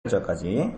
절까지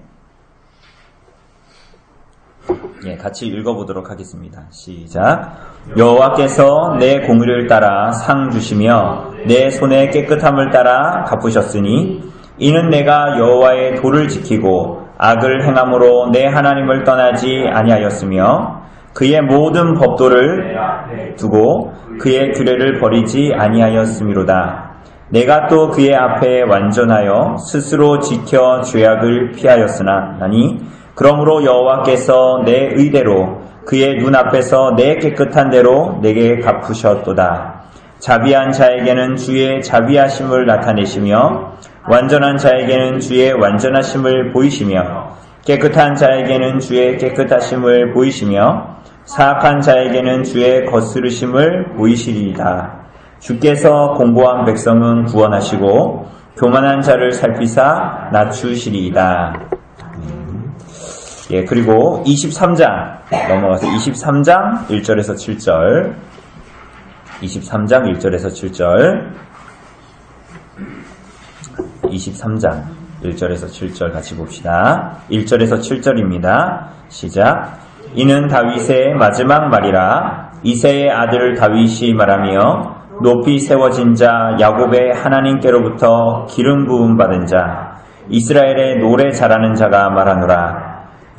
같이 읽어보도록 하겠습니다. 시작. 여호와께서 내 공의를 따라 상 주시며 내 손의 깨끗함을 따라 갚으셨으니 이는 내가 여호와의 도를 지키고 악을 행함으로 내 하나님을 떠나지 아니하였으며 그의 모든 법도를 두고 그의 규례를 버리지 아니하였음이로다. 내가 또 그의 앞에 완전하여 스스로 지켜 죄악을 피하였으나 나니 그러므로 여호와께서 내 의대로 그의 눈앞에서 내 깨끗한 대로 내게 갚으셨도다. 자비한 자에게는 주의 자비하심을 나타내시며 완전한 자에게는 주의 완전하심을 보이시며 깨끗한 자에게는 주의 깨끗하심을 보이시며 사악한 자에게는 주의 거스르심을 보이시리이다. 주께서 공고한 백성은 구원하시고 교만한 자를 살피사 낮추시리이다. 그리고 23장 넘어가서 23장 1절에서 7절 23장 1절에서 7절 23장 1절에서 7절 같이 봅시다. 1절에서 7절입니다. 시작. 이는 다윗의 마지막 말이라. 이새의 아들 다윗이 말하며 높이 세워진 자 야곱의 하나님께로부터 기름 부음 받은 자 이스라엘의 노래 잘하는 자가 말하노라.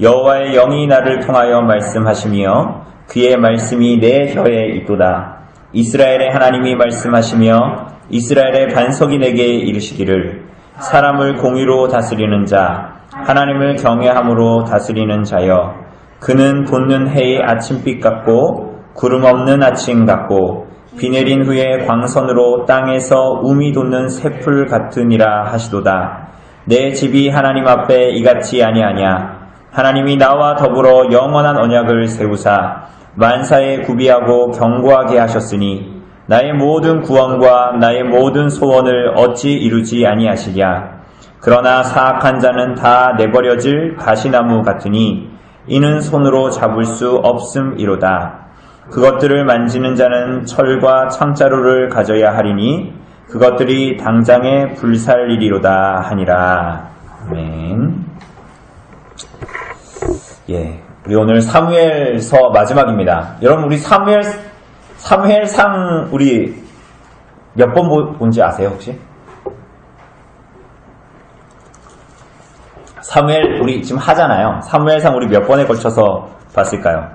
여호와의 영이 나를 통하여 말씀하시며 그의 말씀이 내 혀에 있도다. 이스라엘의 하나님이 말씀하시며 이스라엘의 반석이 내게 이르시기를 사람을 공의로 다스리는 자 하나님을 경외함으로 다스리는 자여 그는 돋는 해의 아침빛 같고 구름 없는 아침 같고 비 내린 후에 광선으로 땅에서 우미 돋는 새풀 같으니라 하시도다. 내 집이 하나님 앞에 이같이 아니하냐. 하나님이 나와 더불어 영원한 언약을 세우사 만사에 구비하고 견고하게 하셨으니 나의 모든 구원과 나의 모든 소원을 어찌 이루지 아니하시랴. 그러나 사악한 자는 다 내버려질 가시나무 같으니 이는 손으로 잡을 수 없음이로다. 그것들을 만지는 자는 철과 창자루를 가져야 하리니 그것들이 당장에 불살리리로다 하니라. 아멘. 우리 오늘 사무엘서 마지막입니다. 여러분 우리 사무엘상 우리 몇 번 본지 아세요 혹시? 사무엘 우리 지금 하잖아요. 사무엘상 우리 몇 번에 걸쳐서 봤을까요?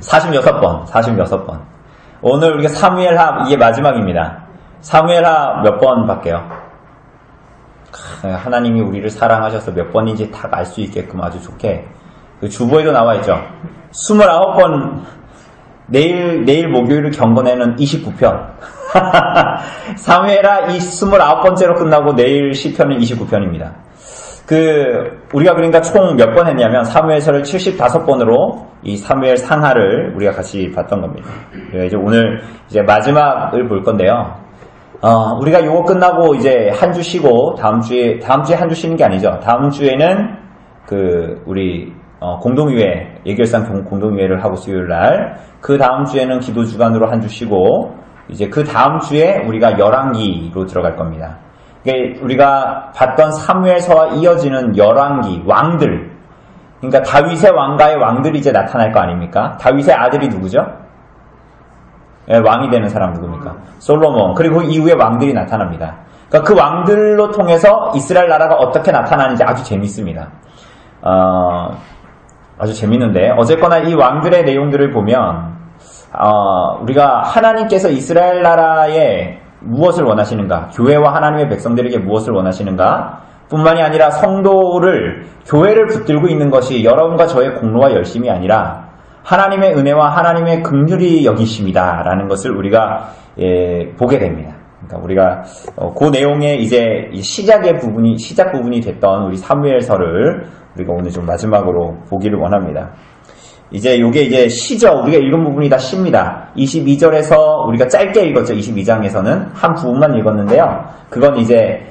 46번. 오늘 우리가 사무엘하 이게 마지막입니다. 사무엘하 몇 번 볼게요. 하나님이 우리를 사랑하셔서 몇 번인지 다 알 수 있게끔 아주 좋게 그 주보에도 나와 있죠. 29번 내일 목요일을 경건에는 29편 사무엘하 29번째로 끝나고 내일 시편은 29편입니다. 우리가 그러니까 총 몇 번 했냐면 사무엘서를 75번으로 이 사무엘 상하를 우리가 같이 봤던 겁니다. 이제 오늘 이제 마지막을 볼 건데요. 우리가 요거 끝나고 이제 한 주 쉬고 다음 주에 한 주 쉬는 게 아니죠. 다음 주에는 우리 공동의회 예결상 공동의회를 하고 수요일 날 그 다음 주에는 기도 주간으로 한 주 쉬고 이제 그 다음 주에 우리가 열왕기로 들어갈 겁니다. 우리가 봤던 사무엘서와 이어지는 열왕기 왕들 그러니까 다윗의 왕가의 왕들이 이제 나타날 거 아닙니까? 다윗의 아들이 누구죠? 왕이 되는 사람 누굽니까? 솔로몬. 그리고 이후에 왕들이 나타납니다. 그러니까 그 왕들로 통해서 이스라엘 나라가 어떻게 나타나는지 아주 재밌습니다. 아주 재밌는데 어쨌거나 이 왕들의 내용들을 보면 우리가 하나님께서 이스라엘 나라에 무엇을 원하시는가? 교회와 하나님의 백성들에게 무엇을 원하시는가? 뿐만이 아니라 성도를 교회를 붙들고 있는 것이 여러분과 저의 공로와 열심이 아니라 하나님의 은혜와 하나님의 긍휼이 여기심이다 라는 것을 우리가 보게 됩니다. 그러니까 우리가 그 내용의 이제 시작 부분이 됐던 우리 사무엘서를 우리가 오늘 좀 마지막으로 보기를 원합니다. 이제 요게 이제 시죠. 우리가 읽은 부분이 다 시입니다. 22절에서 우리가 짧게 읽었죠. 22장에서는 한 부분만 읽었는데요. 그건 이제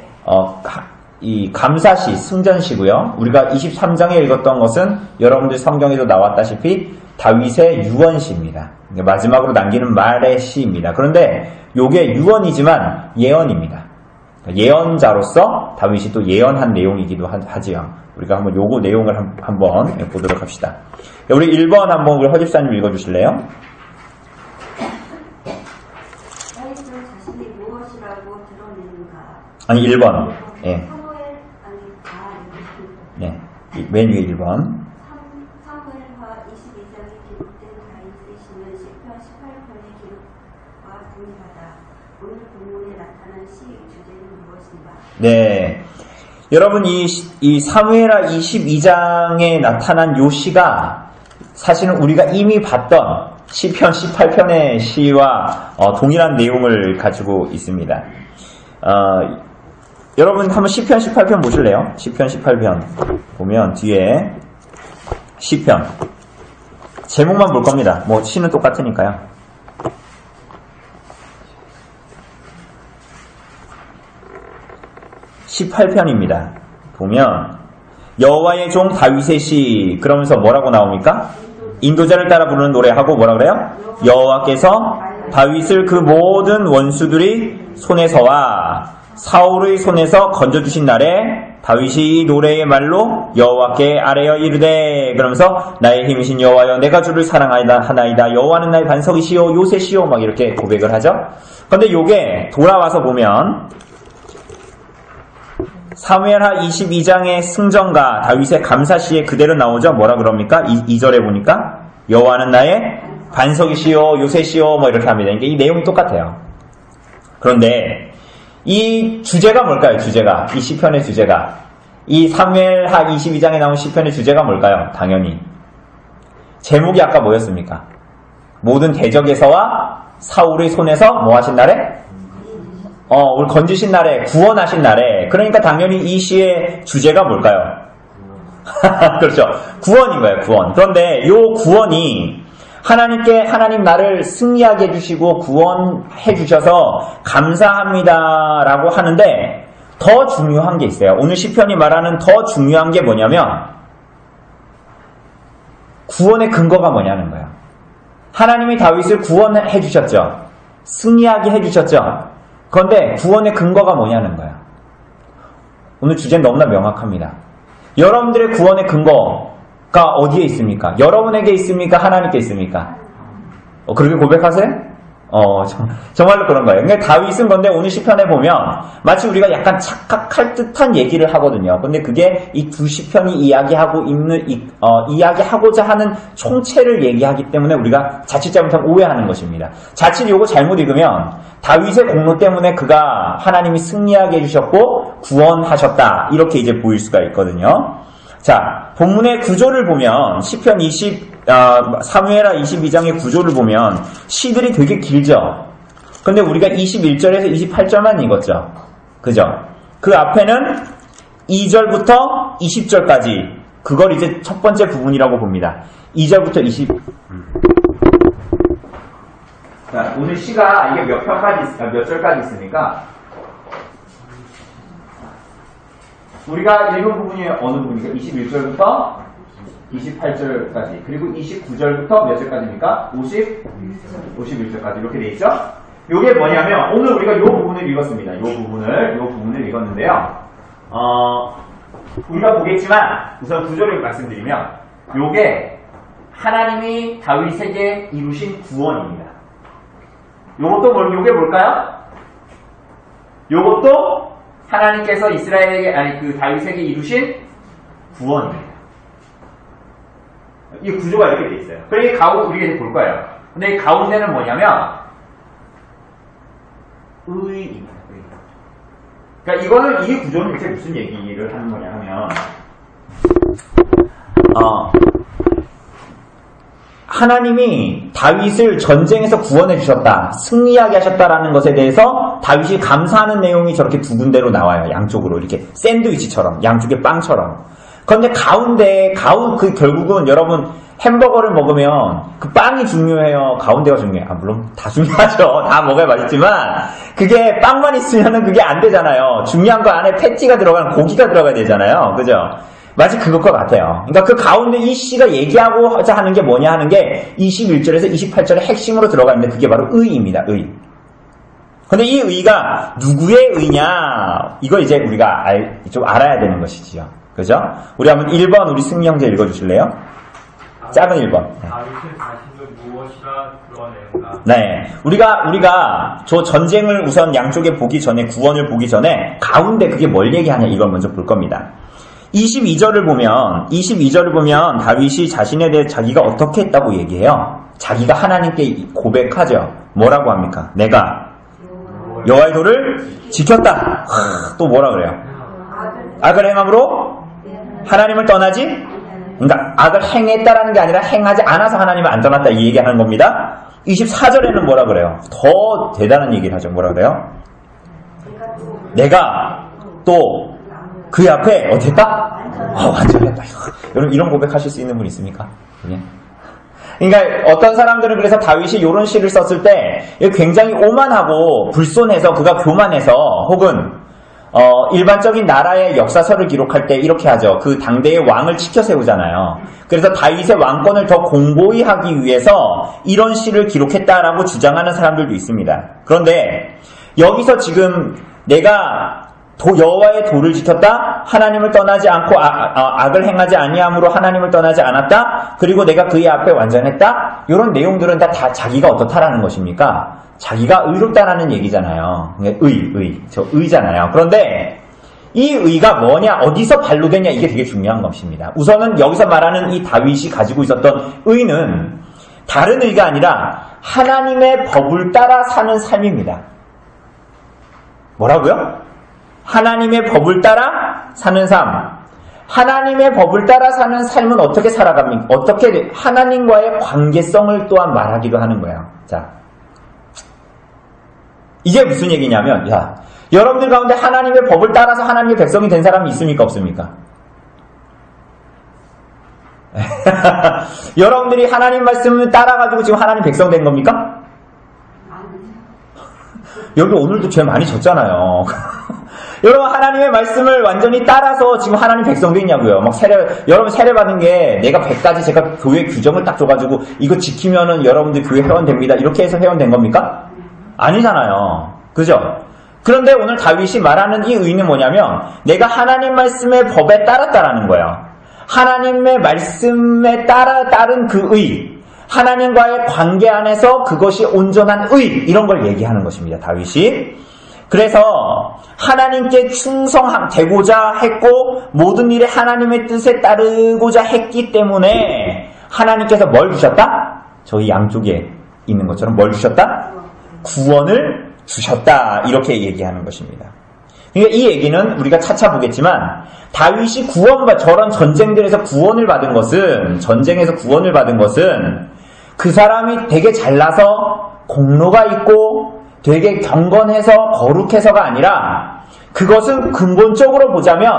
이 감사시, 승전시고요. 우리가 23장에 읽었던 것은 여러분들 성경에도 나왔다시피 다윗의 유언시입니다. 마지막으로 남기는 말의 시입니다. 그런데 요게 유언이지만 예언입니다. 예언자로서 다윗이 또 예언한 내용이기도 하지요. 우리가 한번 요거 내용을 한번 보도록 합시다. 우리 1번 한번 우리 허집사님 읽어주실래요? 다윗은 자신이 무엇이라고 드러내는가? 아니 1번. 예. 네. 맨 위에 1번. 사무엘하 22장에 기록된 다윗의 시는 시편 18편의 기록과 동일하다. 오늘 본문에 나타난 시의 주제는 무엇인가? 네. 여러분, 이 사무엘하 22장에 나타난 요 시가 사실은 우리가 이미 봤던 시편 18편의 시와 동일한 내용을 가지고 있습니다. 여러분, 한번 시편 18편 보실래요? 시편 18편 보면 뒤에 시편 제목만 볼 겁니다. 뭐 시는 똑같으니까요. 18편입니다. 보면 여호와의 종 다윗의 시 그러면서 뭐라고 나옵니까? 인도자를 따라 부르는 노래하고 뭐라 그래요? 여호와께서 다윗을 그 모든 원수들이 손에서와 사울의 손에서 건져주신 날에 다윗이 노래의 말로 여호와께 아뢰어 이르되 그러면서 나의 힘이신 여호와여 내가 주를 사랑하나이다 여호와는 나의 반석이시오 요새시오 막 이렇게 고백을 하죠. 그런데 요게 돌아와서 보면 사무엘하 22장의 승전가 다윗의 감사시에 그대로 나오죠. 뭐라 그럽니까? 2절에 보니까 여호와는 나의 반석이시오 요새시오 뭐 이렇게 합니다. 그러니까 이 내용이 똑같아요. 그런데 이 주제가 뭘까요? 주제가 이 시편의 주제가 이 사무엘하 22장에 나온 시편의 주제가 뭘까요? 당연히 제목이 아까 뭐였습니까? 모든 대적에서와 사울의 손에서 뭐 하신 날에? 우리 건지신 날에 구원하신 날에 그러니까 당연히 이 시의 주제가 뭘까요? 그렇죠. 구원인 거예요. 구원. 그런데 요 구원이 하나님께 하나님 나를 승리하게 해주시고 구원해 주셔서 감사합니다라고 하는데 더 중요한 게 있어요. 오늘 시편이 말하는 더 중요한 게 뭐냐면 구원의 근거가 뭐냐는 거예요. 하나님이 다윗을 구원해 주셨죠. 승리하게 해 주셨죠. 그런데 구원의 근거가 뭐냐는 거예요. 오늘 주제는 너무나 명확합니다. 여러분들의 구원의 근거가 어디에 있습니까? 여러분에게 있습니까? 하나님께 있습니까? 그렇게 고백하세요? 정말로 그런 거예요. 그러니까 다윗은 건데 오늘 시편에 보면 마치 우리가 약간 착각할 듯한 얘기를 하거든요. 근데 그게 이 두 시편이 이야기하고 있는 이야기하고자 하는 총체를 얘기하기 때문에 우리가 자칫 잘못하면 오해하는 것입니다. 자칫 요거 잘못 읽으면 다윗의 공로 때문에 그가 하나님이 승리하게 해주셨고 구원하셨다 이렇게 이제 보일 수가 있거든요. 자, 본문의 구조를 보면 시편 사무엘하 22장의 구조를 보면 시들이 되게 길죠. 근데 우리가 21절에서 28절만 읽었죠. 그죠? 그 앞에는 2절부터 20절까지 그걸 이제 첫 번째 부분이라고 봅니다. 2절부터 20 자, 오늘 시가 이게 몇 절까지 있습니까? 우리가 읽은 부분이 어느 부분입니까? 21절부터 28절까지 그리고 29절부터 몇 절까지입니까? 51절까지 이렇게 돼 있죠? 이게 뭐냐면 오늘 우리가 이 부분을 읽었습니다. 이 부분을 읽었는데요. 우리가 보겠지만 우선 구조를 말씀드리면 이게 하나님이 다윗에게 이루신 구원입니다. 요게 뭘까요? 요것도 하나님께서 이스라엘에게 다윗에게 이루신 구원입니다. 이 구조가 이렇게 돼 있어요. 그러니까 우리가 이제 볼 거예요. 근데 이 가운데는 뭐냐면 의입니다. 그러니까 이거는 이 구조는 이제 무슨 얘기를 하는 거냐 하면 하나님이 다윗을 전쟁에서 구원해 주셨다, 승리하게 하셨다라는 것에 대해서 다윗이 감사하는 내용이 저렇게 두 군데로 나와요. 양쪽으로 이렇게 샌드위치처럼, 양쪽에 빵처럼. 그런데 결국은 여러분 햄버거를 먹으면 그 빵이 중요해요? 가운데가 중요해요? 물론 다 중요하죠. 다 먹어야 맛있지만 그게 빵만 있으면은 그게 안 되잖아요. 중요한 거 안에 패티가 들어가는 고기가 들어가야 되잖아요. 그죠? 마치 그것과 같아요. 그러니까 그 가운데 이 시가 얘기하고자 하는 게 뭐냐 하는 게 21절에서 28절의 핵심으로 들어가 있는데 그게 바로 의입니다. 의. 근데 이 의가 누구의 의냐? 이거 이제 우리가 좀 알아야 되는 것이지요. 그죠? 우리 한번 1번 우리 승리 형제 읽어주실래요? 작은 1번. 다윗의 자신은 무엇이라 그러네요. 네. 우리가 저 전쟁을 우선 양쪽에 보기 전에, 구원을 보기 전에, 가운데 그게 뭘 얘기하냐, 이걸 먼저 볼 겁니다. 22절을 보면, 다윗이 자신에 대해 자기가 어떻게 했다고 얘기해요? 자기가 하나님께 고백하죠. 뭐라고 합니까? 내가 여호와의 도를 지켰다. 또 뭐라 그래요? 악을 행함으로 하나님을 떠나지? 그러니까 악을 행했다라는 게 아니라 행하지 않아서 하나님을 안 떠났다 이 얘기하는 겁니다. 24절에는 뭐라 그래요? 더 대단한 얘기를 하죠. 뭐라 그래요? 내가 또 그 앞에 어땠다? 완전했다. 여러분 이런 고백하실 수 있는 분 있습니까? 그러니까 어떤 사람들은 그래서 다윗이 이런 시를 썼을 때 굉장히 오만하고 불손해서 그가 교만해서 혹은 일반적인 나라의 역사서를 기록할 때 이렇게 하죠. 그 당대의 왕을 치켜 세우잖아요. 그래서 다윗의 왕권을 더 공고히 하기 위해서 이런 시를 기록했다라고 주장하는 사람들도 있습니다. 그런데 여기서 지금 내가 여호와의 도를 지켰다. 하나님을 떠나지 않고 악을 행하지 아니함으로 하나님을 떠나지 않았다. 그리고 내가 그의 앞에 완전했다. 이런 내용들은 다 자기가 어떻다라는 것입니까? 자기가 의롭다라는 얘기잖아요. 저 의잖아요. 그런데 이 의가 뭐냐, 어디서 발로되냐, 이게 되게 중요한 것입니다. 우선은 여기서 말하는 이 다윗이 가지고 있었던 의는 다른 의가 아니라 하나님의 법을 따라 사는 삶입니다. 뭐라고요? 하나님의 법을 따라 사는 삶. 하나님의 법을 따라 사는 삶은 어떻게 살아갑니까? 어떻게 하나님과의 관계성을 또한 말하기도 하는 거예요. 자, 이게 무슨 얘기냐면, 여러분들 가운데 하나님의 법을 따라서 하나님의 백성이 된 사람이 있습니까? 없습니까? 여러분들이 하나님 말씀을 따라가지고 지금 하나님 백성 된 겁니까? 여기 오늘도 죄 많이 졌잖아요. 여러분 하나님의 말씀을 완전히 따라서 지금 하나님 백성 됐냐고요. 여러분 세례 받은 게 내가 100가지 제가 교회 규정을 딱 줘가지고 이거 지키면은 여러분들 교회 회원 됩니다. 이렇게 해서 회원 된 겁니까? 아니잖아요. 그죠? 그런데 오늘 다윗이 말하는 이 의는 뭐냐면 내가 하나님 말씀의 법에 따랐다라는 거예요. 하나님의 말씀에 따른 그 의, 하나님과의 관계 안에서 그것이 온전한 의, 이런 걸 얘기하는 것입니다. 다윗이. 그래서 하나님께 충성되고자 했고 모든 일에 하나님의 뜻에 따르고자 했기 때문에 하나님께서 뭘 주셨다? 저희 양쪽에 있는 것처럼 뭘 주셨다? 구원을 주셨다. 이렇게 얘기하는 것입니다. 그러니까 이 얘기는 우리가 차차 보겠지만 다윗이 저런 전쟁들에서 구원을 받은 것은, 전쟁에서 구원을 받은 것은 그 사람이 되게 잘나서 공로가 있고 되게 경건해서 거룩해서가 아니라 그것은 근본적으로 보자면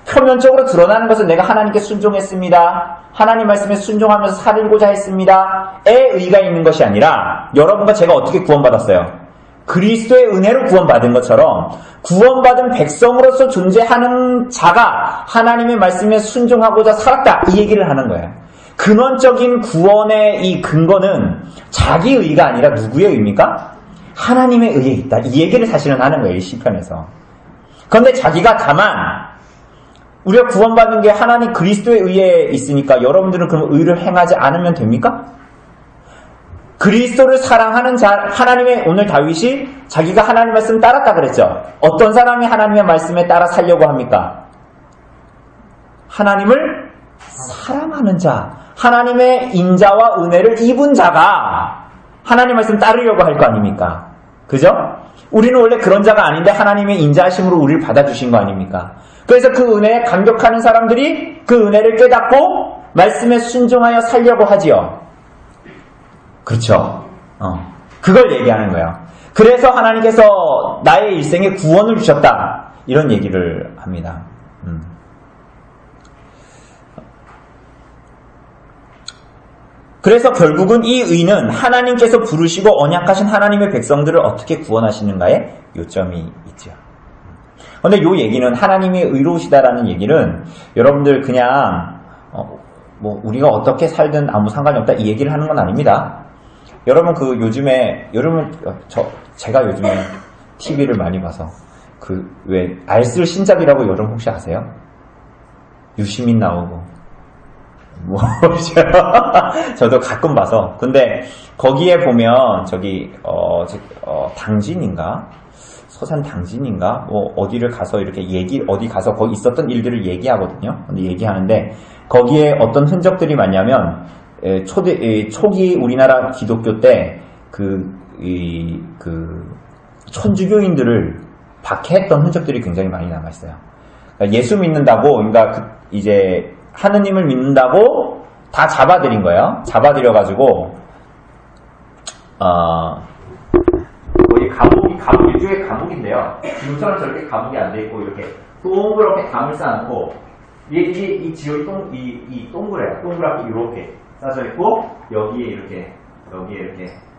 표면적으로 드러나는 것은 내가 하나님께 순종했습니다. 하나님 말씀에 순종하면서 살고자 했습니다. 의 의가 있는 것이 아니라 여러분과 제가 어떻게 구원받았어요? 그리스도의 은혜로 구원받은 것처럼 구원받은 백성으로서 존재하는 자가 하나님의 말씀에 순종하고자 살았다. 이 얘기를 하는 거예요. 근원적인 구원의 이 근거는 자기 의가 아니라 누구의 의입니까? 하나님의 의에 있다. 이 얘기를 사실은 하는 거예요. 이 시편에서. 그런데 자기가 다만 우리가 구원받는 게 하나님 그리스도의 의에 있으니까 여러분들은 그럼 의를 행하지 않으면 됩니까? 그리스도를 사랑하는 자, 하나님의, 오늘 다윗이 자기가 하나님 말씀 따랐다 그랬죠. 어떤 사람이 하나님의 말씀에 따라 살려고 합니까? 하나님을 사랑하는 자, 하나님의 인자와 은혜를 입은 자가 하나님 말씀 따르려고 할 거 아닙니까? 그죠? 우리는 원래 그런 자가 아닌데 하나님의 인자하심으로 우리를 받아주신 거 아닙니까? 그래서 그 은혜에 감격하는 사람들이 그 은혜를 깨닫고 말씀에 순종하여 살려고 하지요. 그렇죠? 그걸 얘기하는 거예요. 그래서 하나님께서 나의 일생에 구원을 주셨다. 이런 얘기를 합니다. 그래서 결국은 이 의는 하나님께서 부르시고 언약하신 하나님의 백성들을 어떻게 구원하시는가에 요점이 있죠. 그런데 이 얘기는 하나님이 의로우시다라는 얘기는 여러분들 그냥 우리가 어떻게 살든 아무 상관이 없다 이 얘기를 하는 건 아닙니다. 여러분 요즘에 제가 요즘에 TV를 많이 봐서. 왜, 알쓸 신작이라고 여러분 혹시 아세요? 유시민 나오고. 저도 가끔 봐서. 근데, 거기에 보면, 당진인가? 서산 당진인가? 어디를 가서 이렇게 어디 가서 거기 있었던 일들을 얘기하거든요. 근데 얘기하는데, 거기에 어떤 흔적들이 많냐면, 초기 우리나라 기독교 때, 천주교인들을 박해했던 흔적들이 굉장히 많이 남아있어요. 그러니까 예수 믿는다고, 그러니까 이제 하느님을 믿는다고 다 잡아들인 거예요. 잡아들여가지고, 감옥, 일종의 감옥인데요. 지금처럼 저렇게 감옥이 안 돼 있고, 이렇게 동그랗게 담을 쌓아놓고, 이 지역이 동그래요. 동그랗게 이렇게 싸져 있고, 여기에 이렇게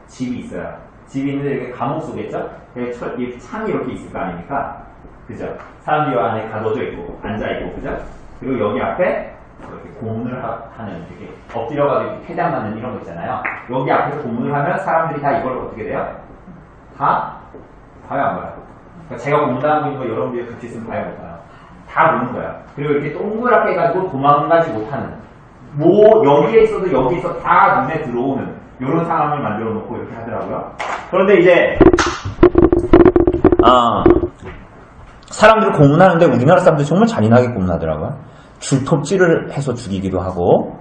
집이 있어요. 집이 있는데 이렇게 감옥 속에 있죠? 이렇게 창이 이렇게 있을 거 아닙니까? 그죠? 사람들이 안에 가둬져 있고, 앉아있고, 그죠? 그리고 여기 앞에 이렇게 고문을 하는, 이렇게 엎드려가지고 패장 맞는 이런 거 있잖아요. 여기 앞에서 고문을 하면 사람들이 다 이걸 어떻게 돼요? 다? 봐요, 안 봐요? 그러니까 제가 고문당하고 있는 거 여러분들이 같이 있으면 봐요, 못 봐요? 다 보는 거야. 그리고 이렇게 동그랗게 해가지고 도망가지 못하는, 여기에 있어도 여기서 다 눈에 들어오는, 이런 상황을 만들어 놓고 이렇게 하더라고요. 그런데 이제, 사람들을 고문하는데 우리나라 사람들이 정말 잔인하게 고문하더라고요. 줄톱질을 해서 죽이기도 하고,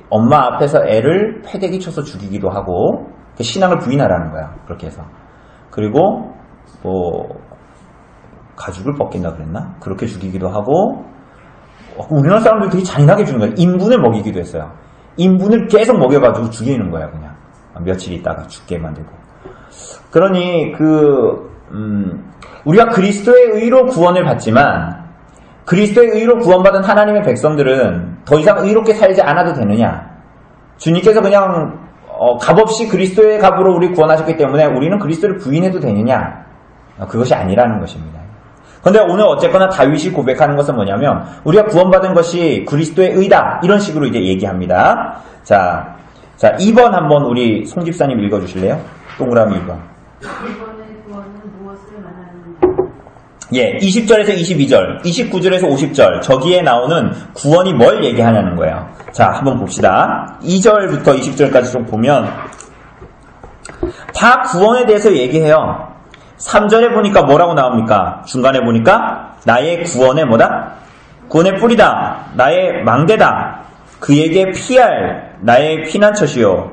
엄마 앞에서 애를 패대기 쳐서 죽이기도 하고, 신앙을 부인하라는 거야. 그렇게 해서. 그리고, 가죽을 벗긴다 그랬나? 그렇게 죽이기도 하고, 우리나라 사람들이 되게 잔인하게 죽는 거야. 인분을 먹이기도 했어요. 인분을 계속 먹여가지고 죽이는 거야, 그냥. 며칠 있다가 죽게 만들고. 그러니, 우리가 그리스도의 의로 구원을 받지만, 그리스도의 의로 구원받은 하나님의 백성들은 더 이상 의롭게 살지 않아도 되느냐? 주님께서 그냥 값없이 그리스도의 값으로 우리 구원하셨기 때문에 우리는 그리스도를 부인해도 되느냐? 그것이 아니라는 것입니다. 그런데 오늘 어쨌거나 다윗이 고백하는 것은 뭐냐면 우리가 구원받은 것이 그리스도의 의다. 이런 식으로 이제 얘기합니다. 자 2번 한번 우리 송 집사님 읽어주실래요? 동그라미 2번. 이번의 구원은 무엇을 말하는가? 예, 20절에서 22절, 29절에서 50절, 저기에 나오는 구원이 뭘 얘기하냐는 거예요. 자, 한번 봅시다. 2절부터 20절까지 좀 보면, 다 구원에 대해서 얘기해요. 3절에 보니까 뭐라고 나옵니까? 중간에 보니까, 나의 구원의 뭐다? 구원의 뿌리다. 나의 망대다. 그에게 피할 나의 피난처시요.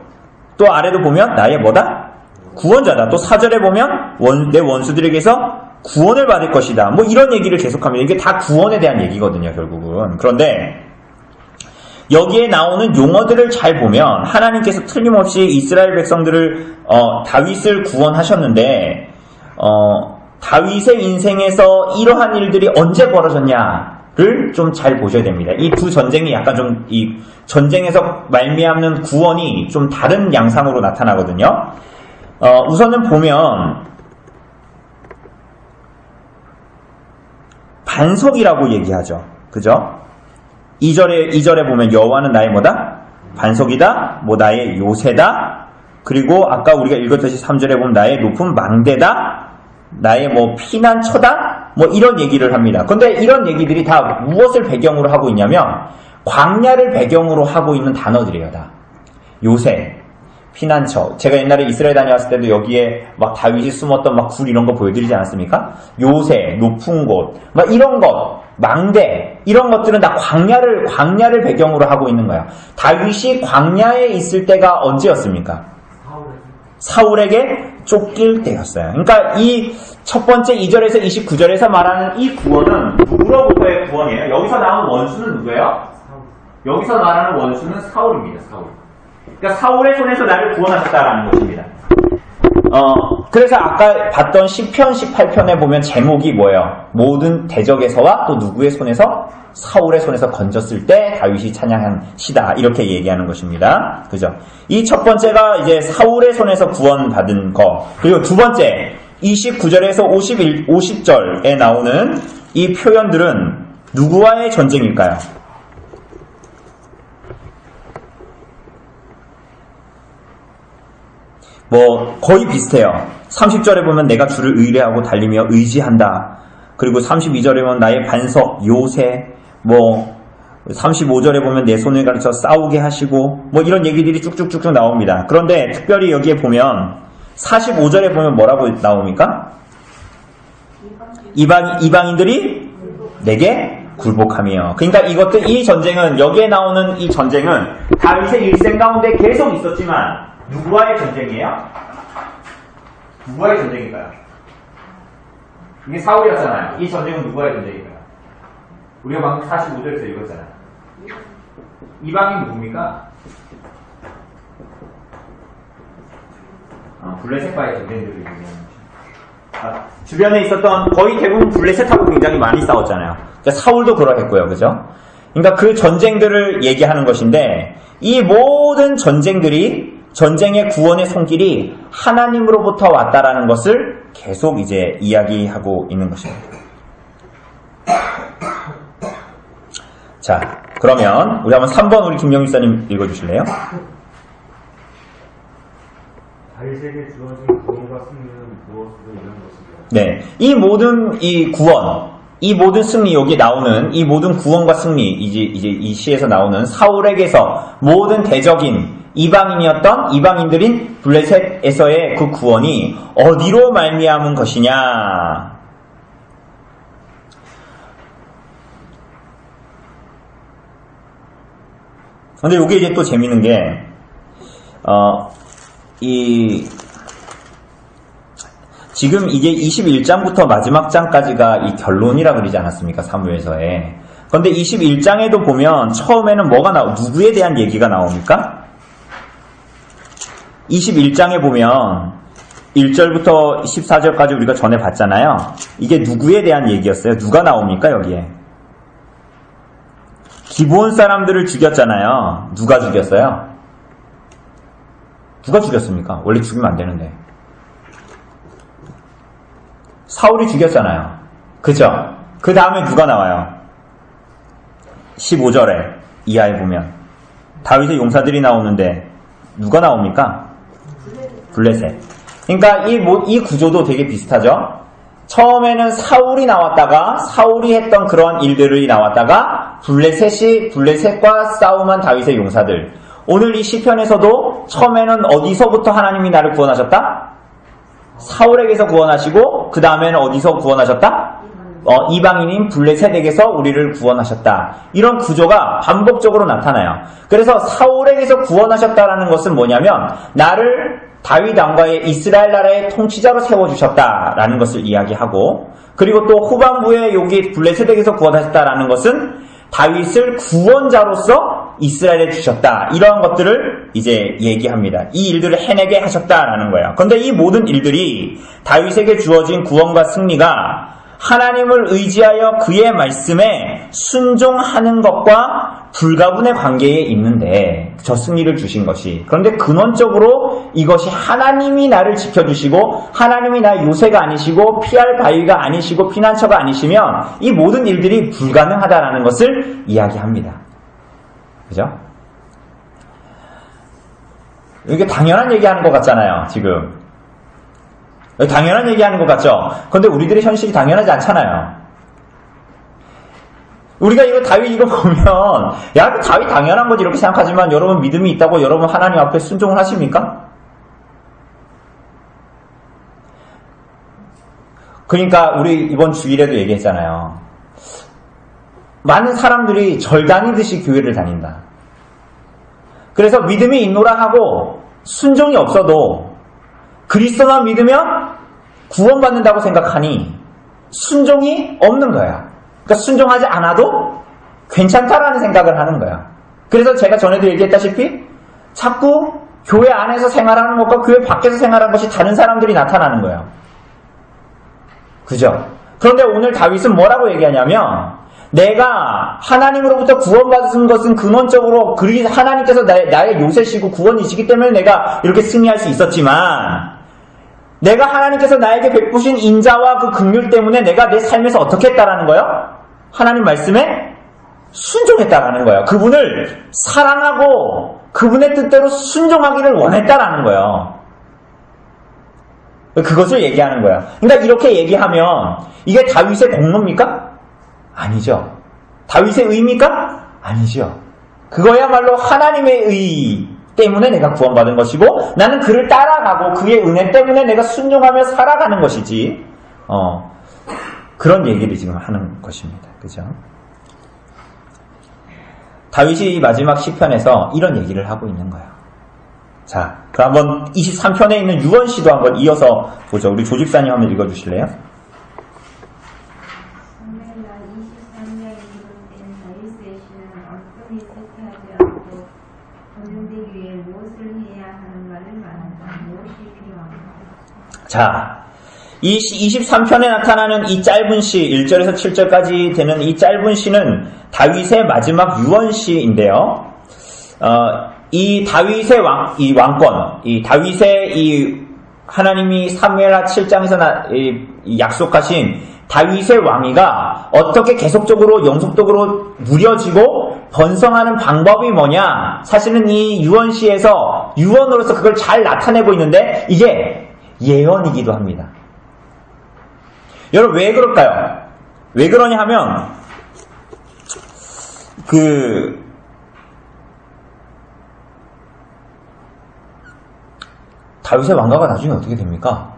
또 아래도 보면, 나의 뭐다? 구원자다. 또 4절에 보면, 내 원수들에게서 구원을 받을 것이다. 뭐 이런 얘기를 계속합니다. 이게 다 구원에 대한 얘기거든요, 결국은. 그런데 여기에 나오는 용어들을 잘 보면 하나님께서 틀림없이 이스라엘 백성들을 다윗을 구원하셨는데 다윗의 인생에서 이러한 일들이 언제 벌어졌냐를 좀 잘 보셔야 됩니다. 이 두 전쟁이 약간 좀 이 전쟁에서 말미암는 구원이 좀 다른 양상으로 나타나거든요. 우선은 보면 반석이라고 얘기하죠. 그죠? 2절에 보면 여호와는 나의 뭐다? 반석이다. 뭐 나의 요새다. 그리고 아까 우리가 읽었듯이 3절에 보면 나의 높은 망대다. 나의 뭐 피난처다. 뭐 이런 얘기를 합니다. 근데 이런 얘기들이 다 무엇을 배경으로 하고 있냐면 광야를 배경으로 하고 있는 단어들이에요. 다. 요새, 피난처. 제가 옛날에 이스라엘 다녀왔을 때도 여기에 막 다윗이 숨었던 막 굴 이런 거 보여드리지 않았습니까? 요새, 높은 곳, 막 이런 것, 망대, 이런 것들은 다 광야를 배경으로 하고 있는 거야. 다윗이 광야에 있을 때가 언제였습니까? 사울에게 쫓길 때였어요. 그러니까 이 첫 번째 2절에서 29절에서 말하는 이 구원은 누구로부터의 구원이에요? 여기서 나온 원수는 누구예요? 여기서 말하는 원수는 사울입니다. 사울. 그러니까 사울의 손에서 나를 구원하셨다라는 것입니다. 그래서 아까 봤던 시편 18편에 보면 제목이 뭐예요? 모든 대적에서와 또 누구의 손에서? 사울의 손에서 건졌을 때 다윗이 찬양한 시다. 이렇게 얘기하는 것입니다. 그죠? 이 첫 번째가 이제 사울의 손에서 구원받은 거. 그리고 두 번째, 29절에서 50절에 나오는 이 표현들은 누구와의 전쟁일까요? 뭐 거의 비슷해요. 30절에 보면 내가 주를 의뢰하고 달리며 의지한다. 그리고 32절에 보면 나의 반석 요새, 뭐 35절에 보면 내 손을 가르쳐 싸우게 하시고, 뭐 이런 얘기들이 쭉쭉쭉쭉 나옵니다. 그런데 특별히 여기에 보면 45절에 보면 뭐라고 나옵니까? 이방인들이 내게 굴복하며. 그러니까 이것들, 이 전쟁은, 여기에 나오는 이 전쟁은 다윗의 일생 가운데 계속 있었지만 누구와의 전쟁이에요? 누구와의 전쟁인가요? 이게 사울이었잖아요. 이 전쟁은 누구와의 전쟁인가요? 우리가 방금 45절에서 읽었잖아요. 이방인 누굽니까? 블레셋과의 전쟁들을 얘기하는 거죠. 주변에 있었던 거의 대부분 블레셋하고 굉장히 많이 싸웠잖아요. 그러니까 사울도 그러했고요. 그죠? 그러니까 그 전쟁들을 얘기하는 것인데, 이 모든 전쟁들이, 전쟁의 구원의 손길이 하나님으로부터 왔다라는 것을 계속 이제 이야기하고 있는 것입니다. 자, 그러면 우리 한번 3번 우리 김영희 목사님 읽어주실래요? 다윗에게 주어진 구원과 승리는 무엇으로 이런 것인가? 네, 이 모든 이 구원, 이 모든 승리, 여기 나오는 이 모든 구원과 승리, 이제 이 시에서 나오는 사울에게서 모든 대적인 이방인이었던 이방인들인 블레셋에서의 그 구원이 어디로 말미암은 것이냐? 근데 이게 이제 또 재밌는 게, 지금 이게 21장부터 마지막 장까지가 이 결론이라 그러지 않았습니까? 사무엘서에. 그런데 21장에도 보면 처음에는 누구에 대한 얘기가 나옵니까? 21장에 보면 1절부터 14절까지 우리가 전에 봤잖아요. 이게 누구에 대한 얘기였어요? 누가 나옵니까? 여기에. 기브온 사람들을 죽였잖아요. 누가 죽였어요? 누가 죽였습니까? 원래 죽이면 안 되는데. 사울이 죽였잖아요. 그죠? 그 다음에 누가 나와요? 15절에 이하에 보면 다윗의 용사들이 나오는데 누가 나옵니까? 블레셋. 그러니까 이 구조도 되게 비슷하죠? 처음에는 사울이 나왔다가, 사울이 했던 그런 일들이 나왔다가 블레셋과 싸움한 다윗의 용사들. 오늘 이 시편에서도 처음에는 어디서부터 하나님이 나를 구원하셨다? 사울에게서 구원하시고, 그 다음에는 어디서 구원하셨다? 이방인인 블레셋에게서 우리를 구원하셨다. 이런 구조가 반복적으로 나타나요. 그래서 사울에게서 구원하셨다라는 것은 뭐냐면, 나를 다윗 왕과의 이스라엘 나라의 통치자로 세워주셨다라는 것을 이야기하고, 그리고 또 후반부에 여기 블레셋에게서 구원하셨다라는 것은 다윗을 구원자로서 이스라엘에 주셨다. 이러한 것들을 이제 얘기합니다. 이 일들을 해내게 하셨다라는 거예요. 그런데 이 모든 일들이 다윗에게 주어진 구원과 승리가 하나님을 의지하여 그의 말씀에 순종하는 것과 불가분의 관계에 있는데, 저 승리를 주신 것이. 그런데 근원적으로 이것이 하나님이 나를 지켜주시고, 하나님이 나의 요새가 아니시고, 피할 바위가 아니시고, 피난처가 아니시면 이 모든 일들이 불가능하다라는 것을 이야기합니다. 그죠? 이게 당연한 얘기하는 것 같잖아요, 지금. 당연한 얘기하는 것 같죠? 그런데 우리들의 현실이 당연하지 않잖아요. 우리가 다윗 이거 보면, 야, 다윗 당연한 거지 이렇게 생각하지만, 여러분 믿음이 있다고 여러분 하나님 앞에 순종을 하십니까? 그러니까 우리 이번 주일에도 얘기했잖아요. 많은 사람들이 절 다니듯이 교회를 다닌다. 그래서 믿음이 있노라 하고 순종이 없어도 그리스도만 믿으면 구원받는다고 생각하니 순종이 없는 거야. 그러니까 순종하지 않아도 괜찮다라는 생각을 하는 거야. 그래서 제가 전에도 얘기했다시피 자꾸 교회 안에서 생활하는 것과 교회 밖에서 생활하는 것이 다른 사람들이 나타나는 거예요. 그죠? 그런데 오늘 다윗은 뭐라고 얘기하냐면, 내가 하나님으로부터 구원받은 것은 근원적으로 하나님께서 나의 요새시고 구원이시기 때문에 내가 이렇게 승리할 수 있었지만, 내가 하나님께서 나에게 베푸신 인자와 그 긍휼 때문에 내가 내 삶에서 어떻게 했다라는 거예요? 하나님 말씀에 순종했다라는 거예요. 그분을 사랑하고 그분의 뜻대로 순종하기를 원했다라는 거예요. 그것을 얘기하는 거야. 그러니까 이렇게 얘기하면 이게 다윗의 공로입니까? 아니죠. 다윗의 의입니까? 아니죠. 그거야말로 하나님의 의 때문에 내가 구원받은 것이고 나는 그를 따라가고 그의 은혜 때문에 내가 순종하며 살아가는 것이지. 그런 얘기를 지금 하는 것입니다. 그죠? 다윗이 마지막 시편에서 이런 얘기를 하고 있는 거예요. 자, 그럼 한번 23편에 있는 유언시도 한번 이어서 보죠. 우리 조집사님 한번 읽어주실래요? 오늘날 23년에 기록된 다윗의 시는 어떤 쇠퇴하지 않고 보는 데 위해 무엇을 해야 하는 말을 말한다. 무엇이 필요한가? 자, 이 23편에 나타나는 이 짧은 시, 1절에서 7절까지 되는 이 짧은 시는 다윗의 마지막 유언시인데요. 이 다윗의 왕권, 이 다윗의 이 하나님이 사무엘하 7장에서 약속하신 다윗의 왕위가 어떻게 계속적으로 영속적으로 누려지고 번성하는 방법이 뭐냐? 사실은 이 유언시에서 유언으로서 그걸 잘 나타내고 있는데 이게 예언이기도 합니다. 여러분 왜 그럴까요? 왜 그러냐 하면 다윗의 왕가가 나중에 어떻게 됩니까?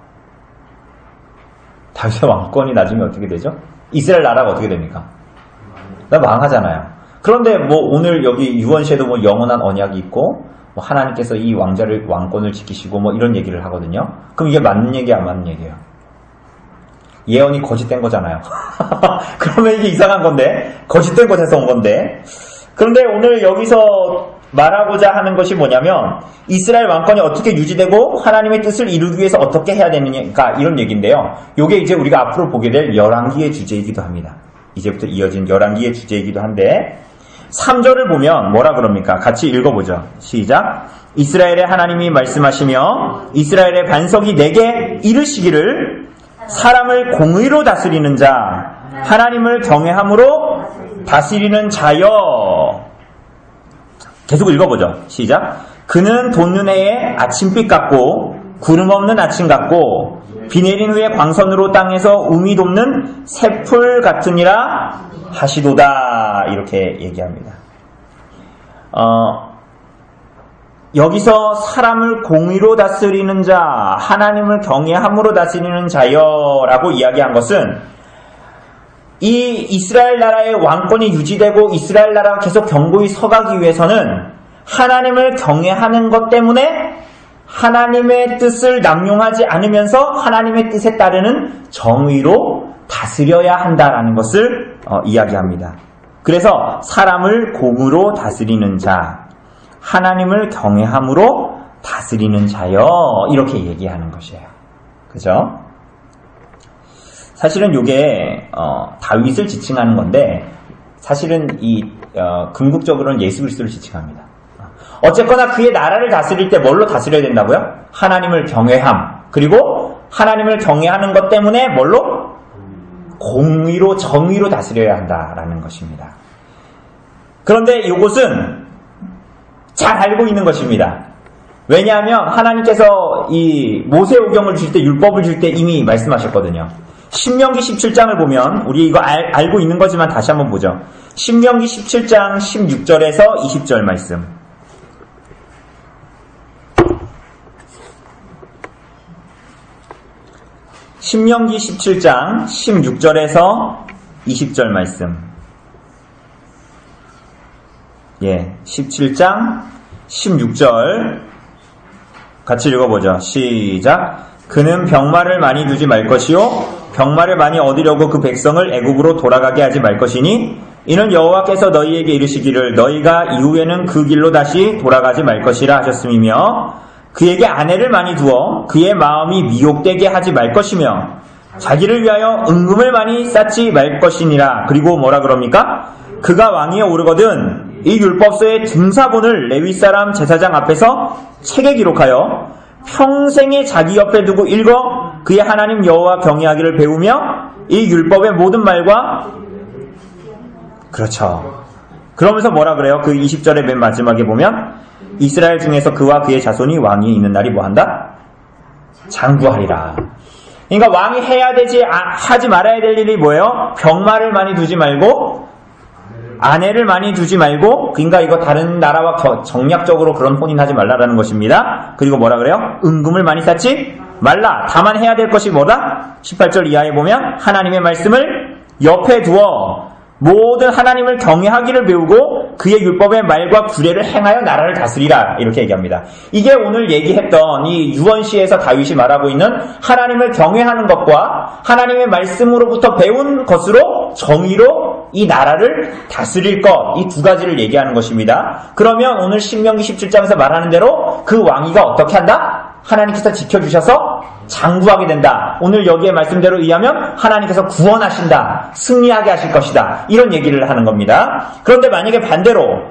다윗의 왕권이 나중에 어떻게 되죠? 이스라엘 나라가 어떻게 됩니까? 망하잖아요. 그런데 뭐 오늘 여기 유언시에도 뭐 영원한 언약이 있고 뭐 하나님께서 이 왕권을 지키시고 뭐 이런 얘기를 하거든요. 그럼 이게 맞는 얘기야, 안 맞는 얘기예요? 예언이 거짓된 거잖아요. 그러면 이게 이상한 건데, 거짓된 곳에서 온 건데. 그런데 오늘 여기서 말하고자 하는 것이 뭐냐면 이스라엘 왕권이 어떻게 유지되고 하나님의 뜻을 이루기 위해서 어떻게 해야 되느냐 이런 얘기인데요. 이게 이제 우리가 앞으로 보게 될 열왕기의 주제이기도 합니다. 이제부터 이어진 열왕기의 주제이기도 한데 3절을 보면 뭐라 그럽니까? 같이 읽어보죠. 시작. 이스라엘의 하나님이 말씀하시며 이스라엘의 반석이 내게 이르시기를 사람을 공의로 다스리는 자 하나님을 경외함으로 다스리는 자여. 계속 읽어보죠. 시작. 그는 돋눈해의 아침빛 같고 구름 없는 아침 같고 비 내린 후에 광선으로 땅에서 우미 돋는 새풀 같으니라 하시도다. 이렇게 얘기합니다. 여기서 사람을 공의로 다스리는 자, 하나님을 경외함으로 다스리는 자여라고 이야기한 것은 이 이스라엘 나라의 왕권이 유지되고 이스라엘 나라가 계속 견고히 서가기 위해서는 하나님을 경외하는 것 때문에 하나님의 뜻을 남용하지 않으면서 하나님의 뜻에 따르는 정의로 다스려야 한다라는 것을 이야기합니다. 그래서 사람을 공의로 다스리는 자, 하나님을 경외함으로 다스리는 자여 이렇게 얘기하는 것이에요. 그죠? 사실은 이게 다윗을 지칭하는 건데 사실은 궁극적으로는 예수 그리스도를 지칭합니다. 어쨌거나 그의 나라를 다스릴 때 뭘로 다스려야 된다고요? 하나님을 경외함. 그리고 하나님을 경외하는 것 때문에 뭘로? 공의로 정의로 다스려야 한다라는 것입니다. 그런데 이것은 잘 알고 있는 것입니다. 왜냐하면 하나님께서 이 모세오경을 주실 때 율법을 줄 때 이미 말씀하셨거든요. 신명기 17장을 보면 우리 이거 알고 있는 거지만 다시 한번 보죠. 신명기 17장 16절에서 20절 말씀. 신명기 17장 16절에서 20절 말씀. 17장 16절 같이 읽어보죠. 시작. 그는 병마를 많이 두지 말 것이요 병마를 많이 얻으려고 그 백성을 애굽으로 돌아가게 하지 말 것이니 이는 여호와께서 너희에게 이르시기를 너희가 이후에는 그 길로 다시 돌아가지 말 것이라 하셨음이며 그에게 아내를 많이 두어 그의 마음이 미혹되게 하지 말 것이며 자기를 위하여 은금을 많이 쌓지 말 것이니라. 그리고 뭐라 그럽니까? 그가 왕위에 오르거든 이 율법서의 등사본을 레위 사람 제사장 앞에서 책에 기록하여 평생에 자기 옆에 두고 읽어 그의 하나님 여호와 경외하기를 배우며 이 율법의 모든 말과 그렇죠. 그러면서 뭐라 그래요? 그 20절의 맨 마지막에 보면 이스라엘 중에서 그와 그의 자손이 왕위에 있는 날이 뭐한다? 장구하리라. 그러니까 왕이 해야 되지, 하지 말아야 될 일이 뭐예요? 병마를 많이 두지 말고, 아내를 많이 두지 말고, 그러니까 이거 다른 나라와 정략적으로 그런 혼인하지 말라라는 것입니다. 그리고 뭐라 그래요? 은금을 많이 쌓지 말라. 다만 해야 될 것이 뭐다? 18절 이하에 보면 하나님의 말씀을 옆에 두어 모든 하나님을 경외하기를 배우고 그의 율법의 말과 규례를 행하여 나라를 다스리라. 이렇게 얘기합니다. 이게 오늘 얘기했던 이 유언시에서 다윗이 말하고 있는 하나님을 경외하는 것과 하나님의 말씀으로부터 배운 것으로 정의로 이 나라를 다스릴 것, 이 두 가지를 얘기하는 것입니다. 그러면 오늘 신명기 17장에서 말하는 대로 그 왕위가 어떻게 한다? 하나님께서 지켜주셔서 장구하게 된다. 오늘 여기에 말씀대로 의하면 하나님께서 구원하신다. 승리하게 하실 것이다. 이런 얘기를 하는 겁니다. 그런데 만약에 반대로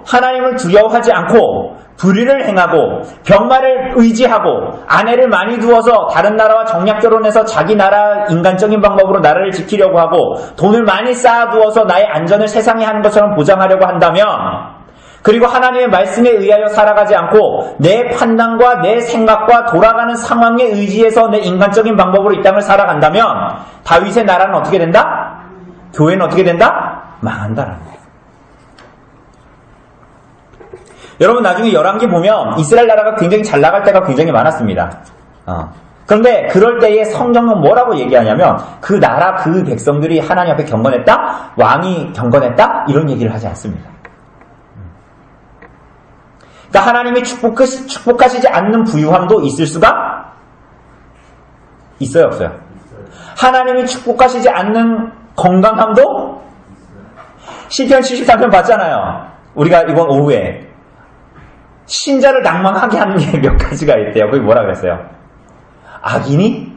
하나님을 두려워하지 않고 불의를 행하고 병마를 의지하고 아내를 많이 두어서 다른 나라와 정략 결혼해서 자기 나라 인간적인 방법으로 나라를 지키려고 하고 돈을 많이 쌓아두어서 나의 안전을 세상이 하는 것처럼 보장하려고 한다면, 그리고 하나님의 말씀에 의하여 살아가지 않고 내 판단과 내 생각과 돌아가는 상황에 의지해서 내 인간적인 방법으로 이 땅을 살아간다면 다윗의 나라는 어떻게 된다? 교회는 어떻게 된다? 망한다라는 거예요. 여러분 나중에 열왕기 보면 이스라엘 나라가 굉장히 잘 나갈 때가 굉장히 많았습니다. 그런데 그럴 때에 성경은 뭐라고 얘기하냐면 그 나라 그 백성들이 하나님 앞에 경건했다? 왕이 경건했다? 이런 얘기를 하지 않습니다. 그러니까 하나님이 축복하시지 않는 부유함도 있을 수가 있어요, 없어요? 하나님이 축복하시지 않는 건강함도 시편 73편 봤잖아요. 우리가 이번 오후에 신자를 낭망하게 하는 게 몇 가지가 있대요. 그게 뭐라 그랬어요? 악인이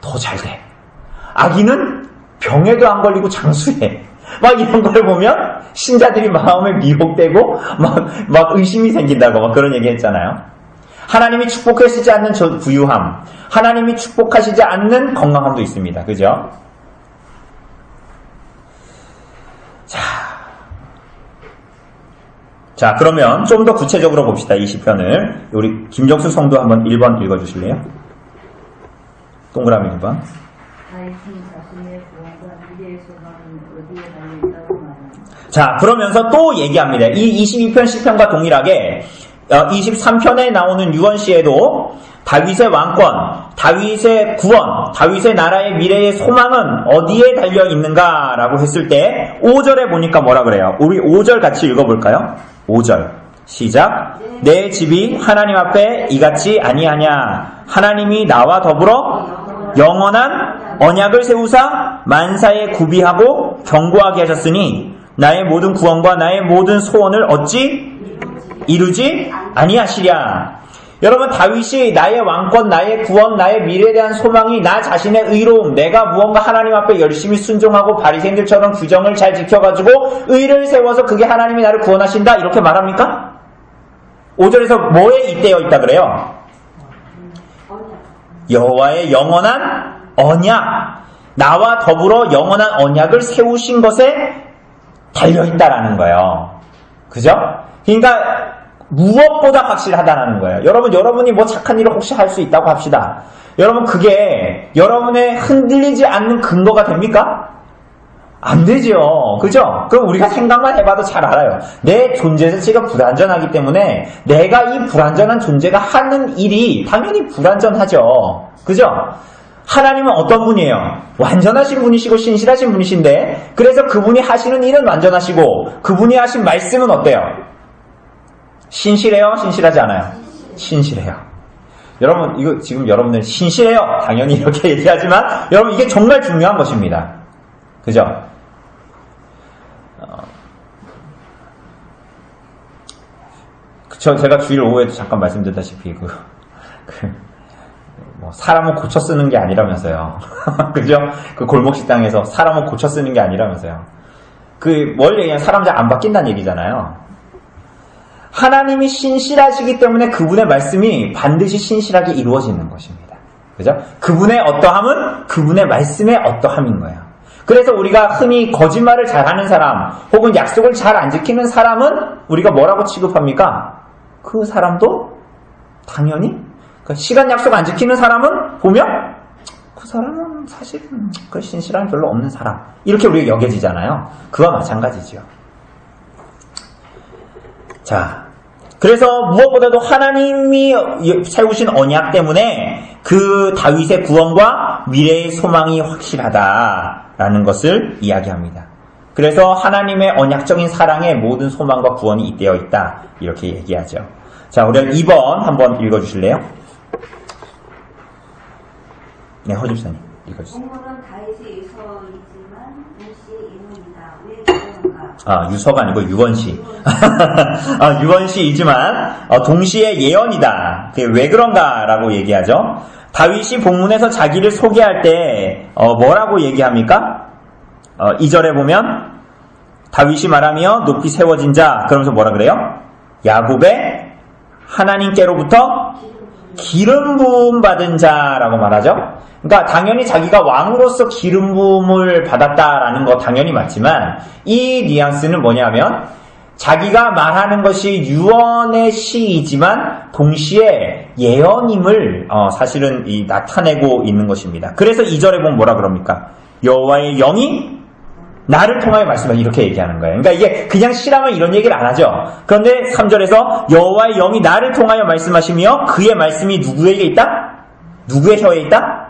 더 잘 돼. 악인은 병에도 안 걸리고 장수해. 막 이런 걸 보면 신자들이 마음에 미혹되고 막 의심이 생긴다고 막 그런 얘기 했잖아요. 하나님이 축복하시지 않는 저 부유함, 하나님이 축복하시지 않는 건강함도 있습니다. 그죠? 자, 그러면 좀 더 구체적으로 봅시다. 이 시편을. 우리 김정수 성도 한번 1번 읽어주실래요? 동그라미 2번. 자, 그러면서 또 얘기합니다. 이 22편 시편과 동일하게 23편에 나오는 유언시에도 다윗의 왕권, 다윗의 구원, 다윗의 나라의 미래의 소망은 어디에 달려 있는가라고 했을 때 5절에 보니까 뭐라 그래요? 우리 5절 같이 읽어볼까요? 5절 시작. 내 집이 하나님 앞에 이같이 아니하냐. 하나님이 나와 더불어 영원한 언약을 세우사 만사에 구비하고 견고하게 하셨으니 나의 모든 구원과 나의 모든 소원을 어찌 이루지 아니하시랴. 여러분 다윗이 나의 왕권, 나의 구원, 나의 미래에 대한 소망이 나 자신의 의로움, 내가 무언가 하나님 앞에 열심히 순종하고 바리새인들처럼 규정을 잘 지켜가지고 의를 세워서 그게 하나님이 나를 구원하신다 이렇게 말합니까? 5절에서 뭐에 잇대어 있다 그래요? 여호와의 영원한 언약, 나와 더불어 영원한 언약을 세우신 것에 달려있다라는 거예요. 그죠? 그러니까 무엇보다 확실하다는 거예요. 여러분이 뭐 착한 일을 혹시 할 수 있다고 합시다. 여러분 그게 여러분의 흔들리지 않는 근거가 됩니까? 안 되죠. 그죠? 그럼 우리가 생각만 해봐도 잘 알아요. 내 존재 자체가 불완전하기 때문에 내가 이 불완전한 존재가 하는 일이 당연히 불완전하죠. 그죠? 하나님은 어떤 분이에요? 완전하신 분이시고 신실하신 분이신데 그래서 그분이 하시는 일은 완전하시고 그분이 하신 말씀은 어때요? 신실해요? 신실하지 않아요? 신실해요. 여러분 이거 지금 여러분들 신실해요? 당연히 이렇게 얘기하지만 여러분 이게 정말 중요한 것입니다. 그죠? 제가 주일 오후에도 잠깐 말씀드렸다시피 사람을 고쳐 쓰는 게 아니라면서요. 그죠? 그 골목식당에서 사람을 고쳐 쓰는 게 아니라면서요. 뭘 얘기하면 사람 잘 안 바뀐다는 얘기잖아요. 하나님이 신실하시기 때문에 그분의 말씀이 반드시 신실하게 이루어지는 것입니다. 그죠? 그분의 어떠함은 그분의 말씀의 어떠함인 거예요. 그래서 우리가 흔히 거짓말을 잘하는 사람 혹은 약속을 잘 안 지키는 사람은 우리가 뭐라고 취급합니까? 그 사람도 당연히 그러니까 시간 약속 안 지키는 사람은 보면 그 사람은 사실은 그 신실함이 별로 없는 사람 이렇게 우리가 여겨지잖아요. 그와 마찬가지죠. 자, 그래서 무엇보다도 하나님이 세우신 언약 때문에 그 다윗의 구원과 미래의 소망이 확실하다라는 것을 이야기합니다. 그래서 하나님의 언약적인 사랑에 모든 소망과 구원이 잇대어 있다 이렇게 얘기하죠. 자, 우리 2번 한번 읽어주실래요? 네, 허집사님 읽어주세요. 본문은 다윗의 유서이지만 동시에 인문이다. 왜 그런가? 아, 유서가 아니고 유언시. 아, 유언시이지만 동시에 예언이다. 그게 왜 그런가라고 얘기하죠. 다윗이 본문에서 자기를 소개할 때 뭐라고 얘기합니까? 2절에 보면 다윗이 말하며 높이 세워진 자 그러면서 뭐라 그래요? 야곱의 하나님께로부터 기름 부음 받은 자라고 말하죠. 그러니까 당연히 자기가 왕으로서 기름 부음을 받았다라는 거 당연히 맞지만 이 뉘앙스는 뭐냐면 자기가 말하는 것이 유언의 시이지만 동시에 예언임을 사실은 나타내고 있는 것입니다. 그래서 2절에 보면 뭐라 그럽니까? 여호와의 영이 나를 통하여 말씀하시 이렇게 얘기하는 거예요. 그러니까 이게 그냥 시라면 이런 얘기를 안 하죠. 그런데 3절에서 여호와의 영이 나를 통하여 말씀하시며 그의 말씀이 누구에게 있다? 누구의 혀에 있다?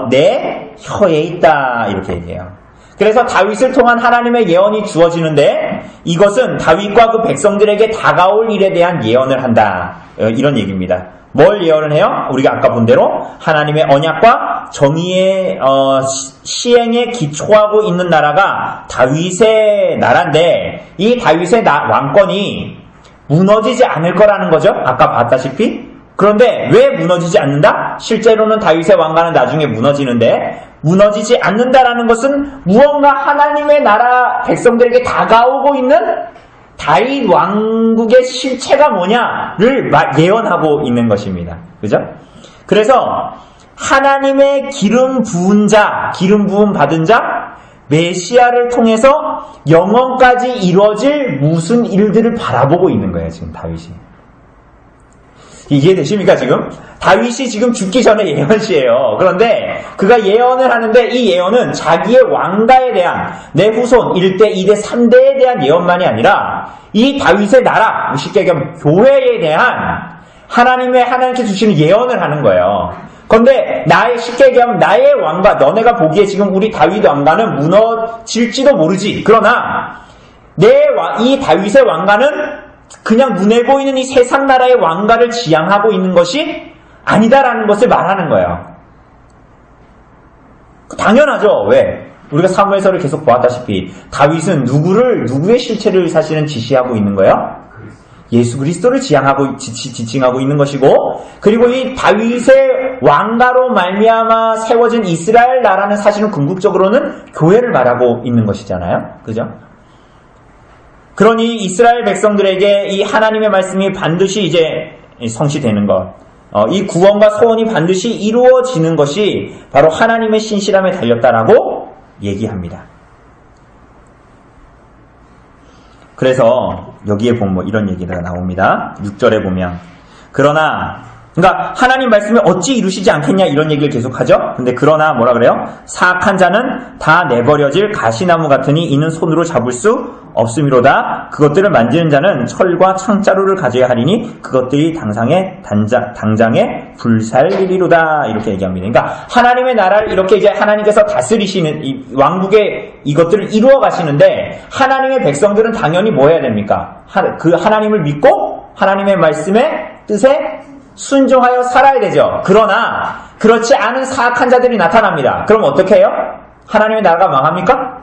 내 혀에 있다 이렇게 얘기해요. 그래서 다윗을 통한 하나님의 예언이 주어지는데 이것은 다윗과 그 백성들에게 다가올 일에 대한 예언을 한다 이런 얘기입니다. 뭘 예언을 해요? 우리가 아까 본 대로 하나님의 언약과 정의의 시행에 기초하고 있는 나라가 다윗의 나라인데 이 다윗의 왕권이 무너지지 않을 거라는 거죠. 아까 봤다시피. 그런데 왜 무너지지 않는다? 실제로는 다윗의 왕가는 나중에 무너지는데 무너지지 않는다라는 것은 무언가 하나님의 나라 백성들에게 다가오고 있는 다윗 왕국의 실체가 뭐냐를 예언하고 있는 것입니다. 그죠? 그래서 하나님의 기름 부은 자, 기름 부음 받은 자, 메시아를 통해서 영원까지 이루어질 무슨 일들을 바라보고 있는 거예요, 지금 다윗이. 이해되십니까, 지금? 다윗이 지금 죽기 전에 예언시예요. 그런데 그가 예언을 하는데 이 예언은 자기의 왕가에 대한 내 후손 1대, 2대, 3대에 대한 예언만이 아니라 이 다윗의 나라, 쉽게 얘기하면 교회에 대한 하나님께 주시는 예언을 하는 거예요. 그런데 쉽게 얘기하면 나의 왕가, 너네가 보기에 지금 우리 다윗 왕가는 무너질지도 모르지. 그러나 이 다윗의 왕가는 그냥 눈에 보이는 이 세상 나라의 왕가를 지향하고 있는 것이 아니다라는 것을 말하는 거예요. 당연하죠. 왜? 우리가 사무엘서를 계속 보았다시피 다윗은 누구의 실체를 사실은 지시하고 있는 거예요? 예수 그리스도를 지칭하고 있는 것이고, 그리고 이 다윗의 왕가로 말미암아 세워진 이스라엘 나라는 사실은 궁극적으로는 교회를 말하고 있는 것이잖아요. 그죠? 그러니 이스라엘 백성들에게 이 하나님의 말씀이 반드시 이제 성취되는 것, 이 구원과 소원이 반드시 이루어지는 것이 바로 하나님의 신실함에 달렸다라고 얘기합니다. 그래서 여기에 보면 이런 얘기가 나옵니다. 6절에 보면 그러니까 하나님 말씀을 어찌 이루시지 않겠냐 이런 얘기를 계속하죠. 근데 그러나 뭐라 그래요? 사악한 자는 다 내버려질 가시나무 같으니 이는 손으로 잡을 수 없음이로다. 그것들을 만지는 자는 철과 창자루를 가져야 하리니 그것들이 당장에 불살리리로다 이렇게 얘기합니다. 그러니까 하나님의 나라를 이렇게 이제 하나님께서 다스리시는 이 왕국의 이것들을 이루어 가시는데 하나님의 백성들은 당연히 뭐 해야 됩니까? 그 하나님을 믿고 하나님의 말씀의 뜻에 순종하여 살아야 되죠. 그러나 그렇지 않은 사악한 자들이 나타납니다. 그럼 어떻게 해요? 하나님의 나라가 망합니까?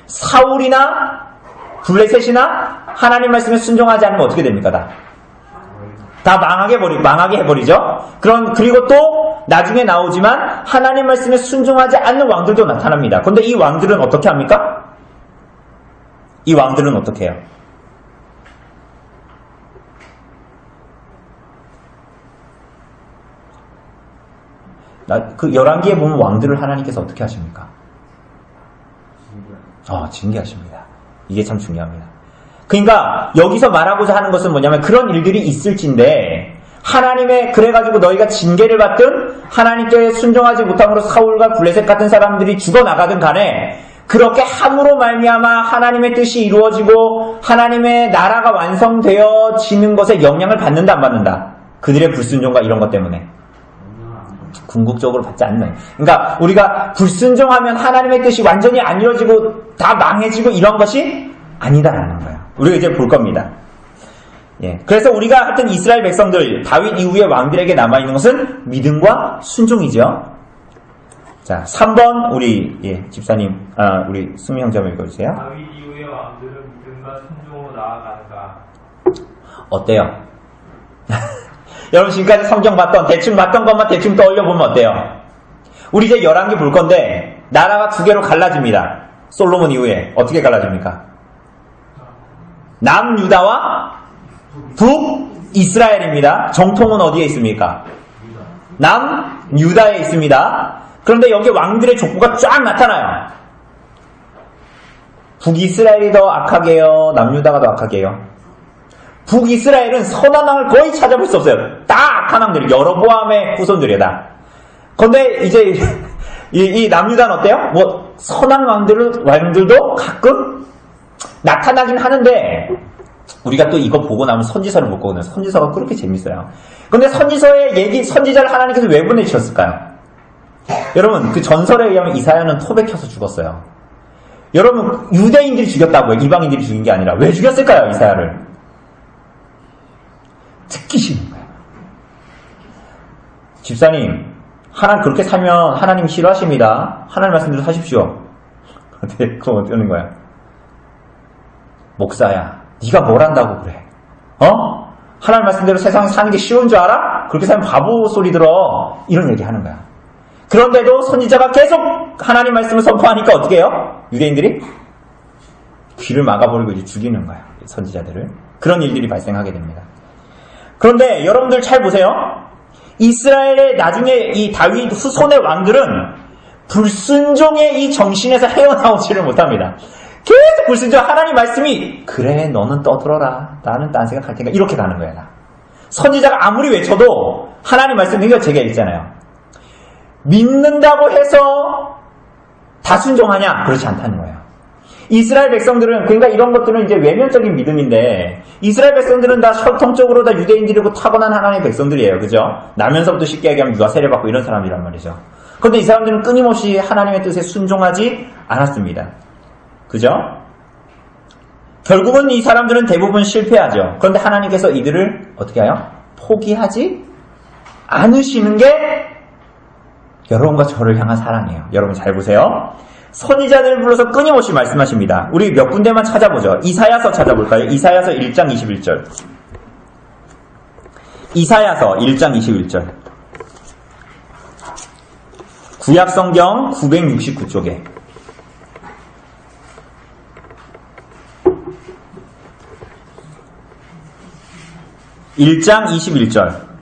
사울이나 블레셋이나 하나님 말씀에 순종하지 않으면 어떻게 됩니까? 다 망하게 해버리죠. 그리고 또 나중에 나오지만 하나님 말씀에 순종하지 않는 왕들도 나타납니다. 그런데 이 왕들은 어떻게 합니까? 이 왕들은 어떻게 해요? 그 열왕기에 보면 왕들을 하나님께서 어떻게 하십니까? 징계하십니다. 이게 참 중요합니다. 그러니까 여기서 말하고자 하는 것은 뭐냐면 그런 일들이 있을진데 하나님의 그래가지고 너희가 징계를 받든 하나님께 순종하지 못함으로 사울과 블레셋 같은 사람들이 죽어나가든 간에 그렇게 함으로 말미암아 하나님의 뜻이 이루어지고 하나님의 나라가 완성되어지는 것에 영향을 받는다 안 받는다? 그들의 불순종과 이런 것 때문에 궁극적으로 받지 않는. 그러니까 우리가 불순종하면 하나님의 뜻이 완전히 안 이루어지고 다 망해지고 이런 것이 아니다라는 거예요. 우리가 이제 볼 겁니다. 예. 그래서 우리가 하여튼 이스라엘 백성들, 다윗 이후의 왕들에게 남아있는 것은 믿음과 순종이죠. 자, 3번 우리 집사님, 우리 승미 형제 한번 읽어주세요. 다윗 이후의 왕들은 믿음과 순종으로 나아가는가? 어때요? 여러분 지금까지 성경 대충 봤던 것만 대충 떠올려보면 어때요? 우리 이제 11개 볼 건데 나라가 두 개로 갈라집니다. 솔로몬 이후에 어떻게 갈라집니까? 남유다와 북이스라엘입니다. 정통은 어디에 있습니까? 남유다에 있습니다. 그런데 여기 왕들의 족보가 쫙 나타나요. 북이스라엘이 더 악하게요? 남유다가 더 악하게요? 북이스라엘은 선한 왕을 거의 찾아볼 수 없어요. 다 악한 왕들이 여로보암의 후손들이에요. 다. 그런데 이제 이 남유다는 어때요? 뭐 선한 왕들도 가끔 나타나긴 하는데 우리가 또 이거 보고 나면 선지서를 못 보거든요. 선지서가 그렇게 재밌어요. 그런데 선지서의 선지자를 하나님께서 왜 보내주셨을까요? 여러분 그 전설에 의하면 이사야는 톱에 켜서 죽었어요. 여러분 유대인들이 죽였다고요. 이방인들이 죽인 게 아니라. 왜 죽였을까요? 이사야를 듣기 싫은 거예요. 집사님, 하나님 그렇게 살면 하나님 싫어하십니다. 하나님 말씀대로 사십시오. 그럼 어떻게 하는 거야? 목사야, 네가 뭘 한다고 그래? 하나님 말씀대로 세상 사는 게 쉬운 줄 알아? 그렇게 살면 바보 소리 들어. 이런 얘기 하는 거야. 그런데도 선지자가 계속 하나님 말씀을 선포하니까 어떻게 해요? 유대인들이 귀를 막아버리고 이제 죽이는 거야. 선지자들을. 그런 일들이 발생하게 됩니다. 그런데 여러분들 잘 보세요. 이스라엘의 나중에 이 다윗 후손의 왕들은 불순종의 이 정신에서 헤어나오지를 못합니다. 계속 불순종. 하나님 말씀이 그래 너는 떠들어라. 나는 딴 생각할 테니까 이렇게 가는 거야. 나. 선지자가 아무리 외쳐도 하나님 말씀 이거 제가 읽잖아요. 믿는다고 해서 다 순종하냐? 그렇지 않다는 거예요. 이스라엘 백성들은 그러니까 이런 것들은 이제 외면적인 믿음인데 이스라엘 백성들은 다 혈통적으로 다 유대인들이고 타고난 하나님의 백성들이에요. 그죠? 나면서부터 쉽게 얘기하면 유아 세례받고 이런 사람들이란 말이죠. 그런데 이 사람들은 끊임없이 하나님의 뜻에 순종하지 않았습니다. 그죠? 결국은 이 사람들은 대부분 실패하죠. 그런데 하나님께서 이들을 어떻게 해요? 포기하지 않으시는 게 여러분과 저를 향한 사랑이에요. 여러분 잘 보세요. 선지자들을 불러서 끊임없이 말씀하십니다. 우리 몇 군데만 찾아보죠. 이사야서 찾아볼까요? 이사야서 1장 21절. 이사야서 1장 21절. 구약성경 969쪽에. (1장 21절)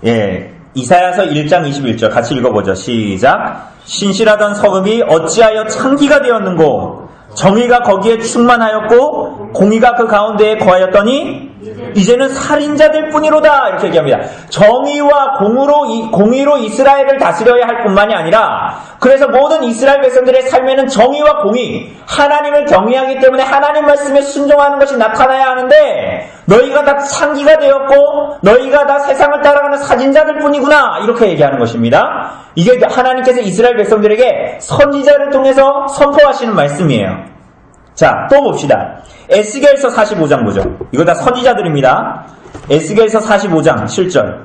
예, 이사야서 1장 21절 같이 읽어보죠. 시작. 신실하던 성읍이 어찌하여 창기가 되었는고 정의가 거기에 충만하였고 공의가 그 가운데에 거하였더니 이제는 살인자들 뿐이로다. 이렇게 얘기합니다. 정의와 공의로 이스라엘을 다스려야 할 뿐만이 아니라 그래서 모든 이스라엘 백성들의 삶에는 정의와 공의, 하나님을 경외하기 때문에 하나님 말씀에 순종하는 것이 나타나야 하는데 너희가 다 창기가 되었고 너희가 다 세상을 따라가는 살인자들 뿐이구나. 이렇게 얘기하는 것입니다. 이게 하나님께서 이스라엘 백성들에게 선지자를 통해서 선포하시는 말씀이에요. 자, 또 봅시다. 에스겔서 45장 보죠. 이거 다 선지자들입니다. 에스겔서 45장 7절.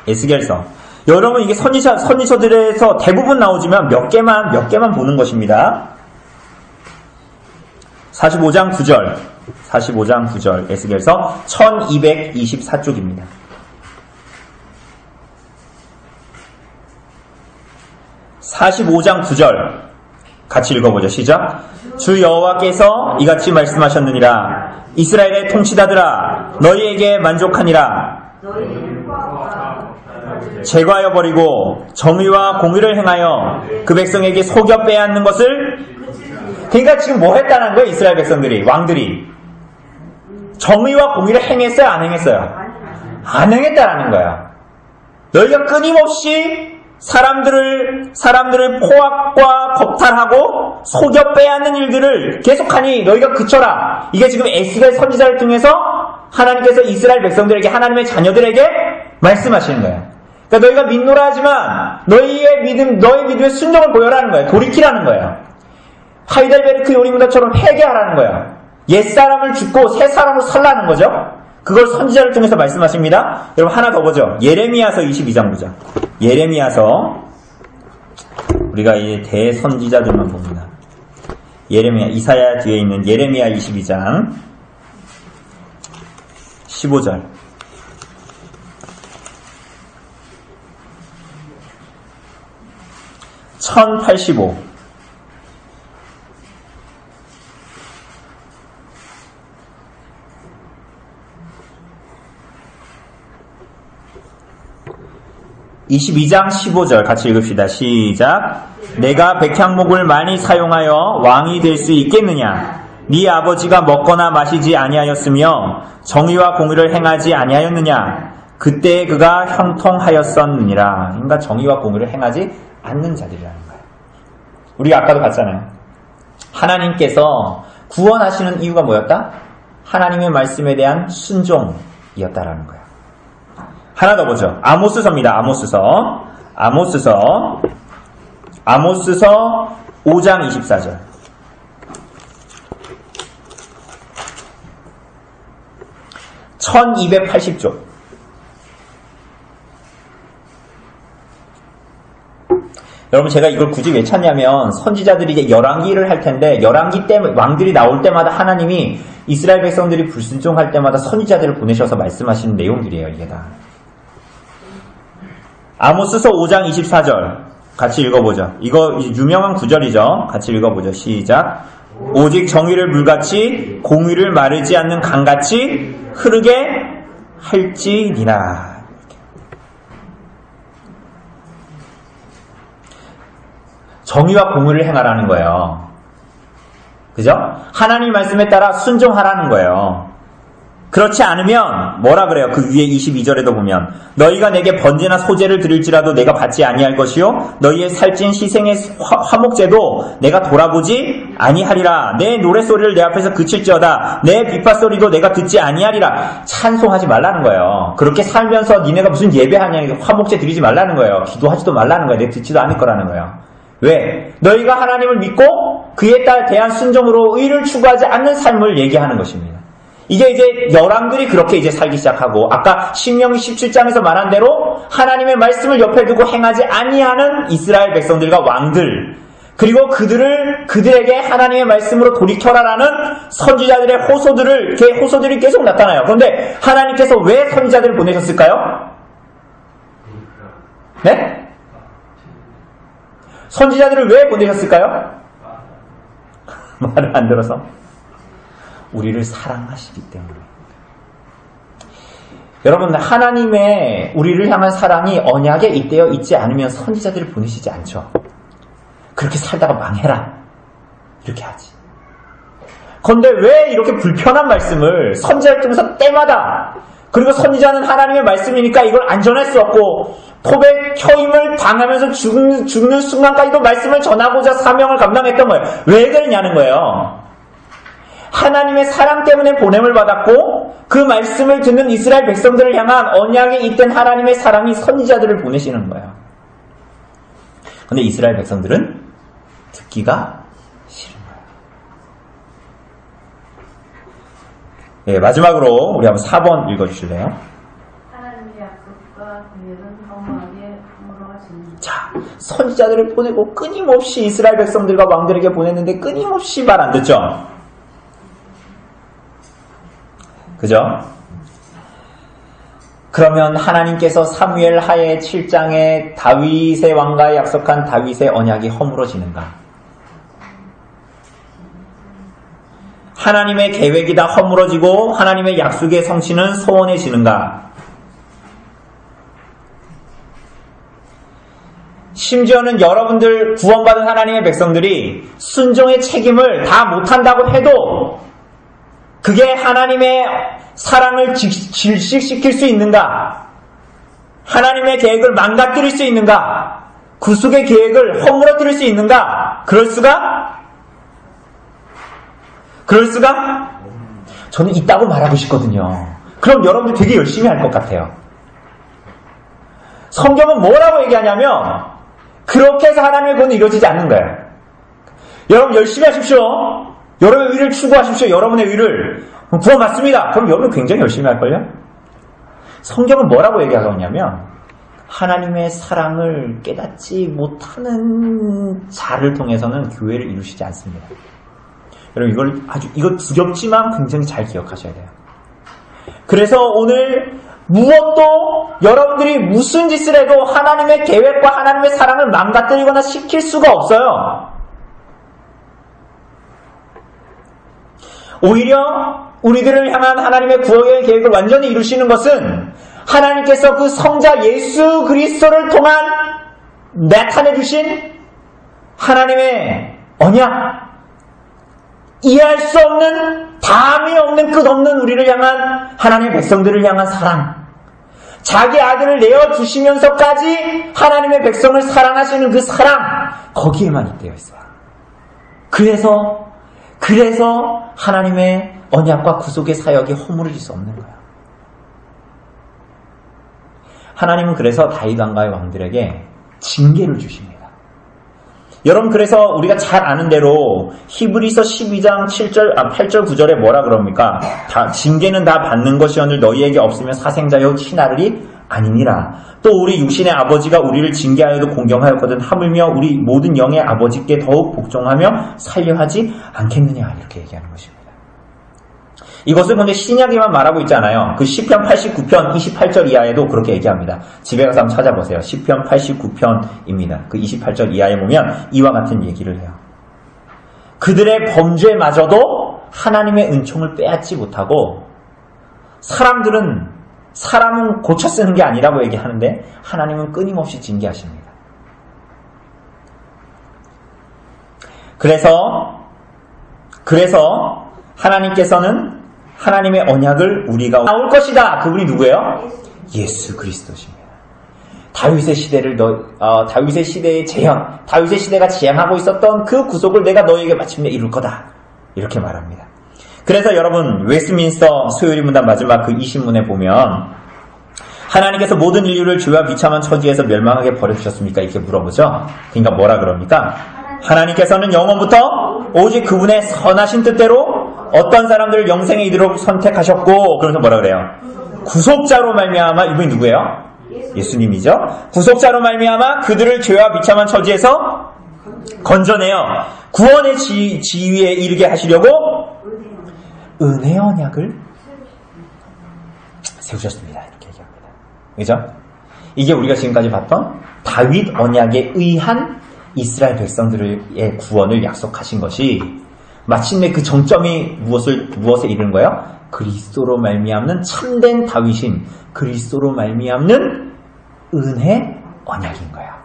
에스겔서. 여러분 이게 선지서들에서 대부분 나오지만 몇 개만 보는 것입니다. 45장 9절. 45장 9절. 에스겔서 1224쪽입니다. (45장 9절) 같이 읽어보죠. 시작. 주 여호와께서 이같이 말씀하셨느니라. 이스라엘의 통치자들아 너희에게 만족하니라. 제거하여 버리고 정의와 공의를 행하여 그 백성에게 속여 빼앗는 것을. 그러니까 지금 뭐 했다는 거예요? 이스라엘 백성들이, 왕들이 정의와 공의를 행했어요? 안 행했어요? 안 행했다라는 거야. 너희가 끊임없이 사람들을 포악과 겁탈하고 속여 빼앗는 일들을 계속하니 너희가 그쳐라. 이게 지금 에스겔 선지자를 통해서 하나님께서 이스라엘 백성들에게, 하나님의 자녀들에게 말씀하시는 거예요. 그러니까 너희가 믿노라 하지만 너희의 믿음의 순종을 보여라는 거예요. 돌이키라는 거예요. 하이델베르크 요리문답처럼 회개하라는 거예요. 옛사람을 죽고 새 사람으로 살라는 거죠. 그걸 선지자를 통해서 말씀하십니다. 여러분 하나 더 보죠. 예레미야서 22장 보자. 예레미야서, 우리가 이 대선지자들만 봅니다. 예레미야, 이사야 뒤에 있는 예레미야 22장 15절. (1085) (22장 15절) 같이 읽읍시다. 시작. 내가 백향목을 많이 사용하여 왕이 될 수 있겠느냐? 네 아버지가 먹거나 마시지 아니하였으며 정의와 공의를 행하지 아니하였느냐? 그때 그가 형통하였었느니라. 그러니까 정의와 공의를 행하지 않는 자들이라는 거예요. 우리가 아까도 봤잖아요. 하나님께서 구원하시는 이유가 뭐였다? 하나님의 말씀에 대한 순종이었다라는 거예요. 하나 더 보죠. 아모스서입니다. 아모스서 5장 24절. (1280조) 여러분 제가 이걸 굳이 왜 찾냐면 선지자들이 이제 열왕기를 할 텐데 열왕기 때 왕들이 나올 때마다 하나님이 이스라엘 백성들이 불순종할 때마다 선지자들을 보내셔서 말씀하시는 내용들이에요. 이게 다. 아모스서 5장 24절 같이 읽어보죠. 이거 유명한 구절이죠. 같이 읽어보죠. 시작. 오직 정의를 물같이 공의를 마르지 않는 강같이 흐르게 할지니라. 정의와 공의를 행하라는 거예요. 그죠? 하나님 말씀에 따라 순종하라는 거예요. 그렇지 않으면 뭐라 그래요? 그 위에 22절에도 보면 너희가 내게 번제나 소제를 드릴지라도 내가 받지 아니할 것이요 너희의 살찐 희생의 화목제도 내가 돌아보지 아니하리라. 내 노랫소리를 내 앞에서 그칠지어다. 내 비파소리도 내가 듣지 아니하리라. 찬송하지 말라는 거예요. 그렇게 살면서 니네가 무슨 예배하냐, 화목제 드리지 말라는 거예요. 기도하지도 말라는 거예요. 내가 듣지도 않을 거라는 거예요. 왜? 너희가 하나님을 믿고 그에 대한 순종으로 의를 추구하지 않는 삶을 얘기하는 것입니다. 이게 이제 열왕들이 그렇게 이제 살기 시작하고, 아까 신명기 17장에서 말한 대로 하나님의 말씀을 옆에 두고 행하지 아니하는 이스라엘 백성들과 왕들, 그리고 그들에게 하나님의 말씀으로 돌이켜라라는 선지자들의 호소들이 계속 나타나요. 그런데 하나님께서 왜 선지자들을 보내셨을까요? 네? 선지자들을 왜 보내셨을까요? 말을 안 들어서? 우리를 사랑하시기 때문에. 여러분, 하나님의 우리를 향한 사랑이 언약에 잇대어 있지 않으면 선지자들을 보내시지 않죠. 그렇게 살다가 망해라 이렇게 하지. 그런데 왜 이렇게 불편한 말씀을 선지자를 통해서 때마다, 그리고 선지자는 하나님의 말씀이니까 이걸 안 전할 수 없고 토백 혀임을 당하면서 죽는 순간까지도 말씀을 전하고자 사명을 감당했던 거예요. 왜 그러냐는 거예요. 하나님의 사랑 때문에 보냄을 받았고 그 말씀을 듣는 이스라엘 백성들을 향한 언약에 잇된 하나님의 사랑이 선지자들을 보내시는 거예요. 그런데 이스라엘 백성들은 듣기가 싫은 거예요. 네, 마지막으로 우리 한번 4번 읽어주실래요? 하나님의 약속과 계획은 허무하게 허물어집니다. 자, 선지자들을 보내고 끊임없이 이스라엘 백성들과 왕들에게 보냈는데 끊임없이 말 안 듣죠? 그죠? 그러면 하나님께서 사무엘 하에 7장에 다윗의 왕과 약속한 다윗의 언약이 허물어지는가? 하나님의 계획이 다 허물어지고 하나님의 약속의 성취는 소원해지는가? 심지어는 여러분들 구원받은 하나님의 백성들이 순종의 책임을 다 못한다고 해도 그게 하나님의 사랑을 질식시킬 수 있는가? 하나님의 계획을 망가뜨릴 수 있는가? 구속의 계획을 허물어뜨릴 수 있는가? 그럴 수가? 저는 있다고 말하고 싶거든요. 그럼 여러분들 되게 열심히 할 것 같아요. 성경은 뭐라고 얘기하냐면 그렇게 해서 하나님의 구원은 이루어지지 않는 거예요. 여러분 열심히 하십시오. 여러분의 의를 추구하십시오. 여러분의 의를 구원 받습니다. 그럼 여러분 굉장히 열심히 할걸요? 성경은 뭐라고 얘기하고 있냐면 하나님의 사랑을 깨닫지 못하는 자를 통해서는 교회를 이루시지 않습니다. 여러분 이거 두렵지만 굉장히 잘 기억하셔야 돼요. 그래서 오늘 무엇도 여러분들이 무슨 짓을 해도 하나님의 계획과 하나님의 사랑을 망가뜨리거나 시킬 수가 없어요. 오히려 우리들을 향한 하나님의 구원의 계획을 완전히 이루시는 것은 하나님께서 그 성자 예수 그리스도를 통한 나타내 주신 하나님의 언약, 이해할 수 없는, 다함이 없는, 끝없는 우리를 향한 하나님의 백성들을 향한 사랑, 자기 아들을 내어주시면서까지 하나님의 백성을 사랑하시는 그 사랑, 거기에만 입되어 있어요. 그래서 하나님의 언약과 구속의 사역이 허물어질 수 없는 거예요. 하나님은 그래서 다윗 왕가의 왕들에게 징계를 주십니다. 여러분, 그래서 우리가 잘 아는 대로 히브리서 12장 8절 9절에 뭐라 그럽니까? 징계는 다 받는 것이오늘 너희에게 없으면 사생자여 친아들이 아니니라. 또 우리 육신의 아버지가 우리를 징계하여도 공경하였거든 하물며 우리 모든 영의 아버지께 더욱 복종하며 살려 하지 않겠느냐, 이렇게 얘기하는 것입니다. 이것을 근데 신약에만 말하고 있지 않아요. 그 시편 89편 28절 이하에도 그렇게 얘기합니다. 집에 가서 한번 찾아보세요. 시편 89편입니다. 그 28절 이하에 보면 이와 같은 얘기를 해요. 그들의 범죄마저도 하나님의 은총을 빼앗지 못하고, 사람은 고쳐 쓰는 게 아니라고 얘기하는데 하나님은 끊임없이 징계하십니다. 그래서 하나님께서는 하나님의 언약을 우리가 나올 것이다. 그분이 누구예요? 예수 그리스도십니다. 다윗의 시대의 재현, 다윗의 시대가 지향하고 있었던 그 구속을 내가 너희에게 마침내 이룰 거다. 이렇게 말합니다. 그래서 여러분, 웨스트민스터 수요일 문답 마지막 그 20문에 보면 하나님께서 모든 인류를 죄와 비참한 처지에서 멸망하게 버려주셨습니까? 이렇게 물어보죠. 그러니까 뭐라 그럽니까? 하나님께서는 영원부터 오직 그분의 선하신 뜻대로 어떤 사람들을 영생에 이르도록 선택하셨고, 그러면서 뭐라 그래요? 구속자로 말미암아, 이분이 누구예요? 예수님이죠. 구속자로 말미암아 그들을 죄와 비참한 처지에서 건져내어 구원의 지위에 이르게 하시려고 은혜의 언약을 세우셨습니다. 이렇게 얘기합니다. 그죠? 이게 우리가 지금까지 봤던 다윗 언약에 의한 이스라엘 백성들의 구원을 약속하신 것이 마침내 그 정점이 무엇에 이르는 거예요? 그리스도로 말미암는 참된 다윗인 그리스도로 말미암는 은혜 언약인 거야.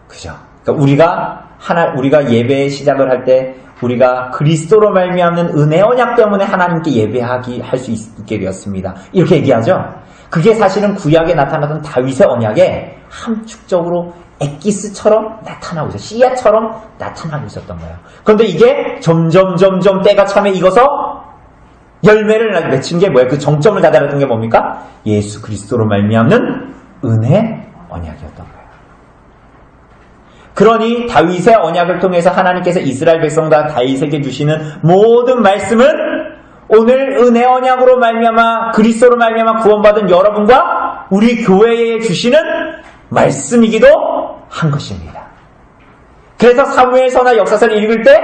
그죠? 그러니까 우리가 예배 시작을 할 때 우리가 그리스도로 말미암는 은혜 언약 때문에 하나님께 예배하기 할 수 있게 되었습니다. 이렇게 얘기하죠. 그게 사실은 구약에 나타나던 다윗의 언약에 함축적으로 엑기스처럼 나타나고 있어요. 씨앗처럼 나타나고 있었던 거예요. 그런데 이게 점점 때가 참에 익어서 열매를 맺힌 게 뭐예요? 그 정점을 다다랐던 게 뭡니까? 예수 그리스도로 말미암는 은혜 언약이었던 거예요. 그러니 다윗의 언약을 통해서 하나님께서 이스라엘 백성과 다윗에게 주시는 모든 말씀은 오늘 은혜 언약으로 말미암아 그리스도로 말미암아 구원받은 여러분과 우리 교회에 주시는 말씀이기도 한 것입니다. 그래서 사무엘서나 역사서를 읽을 때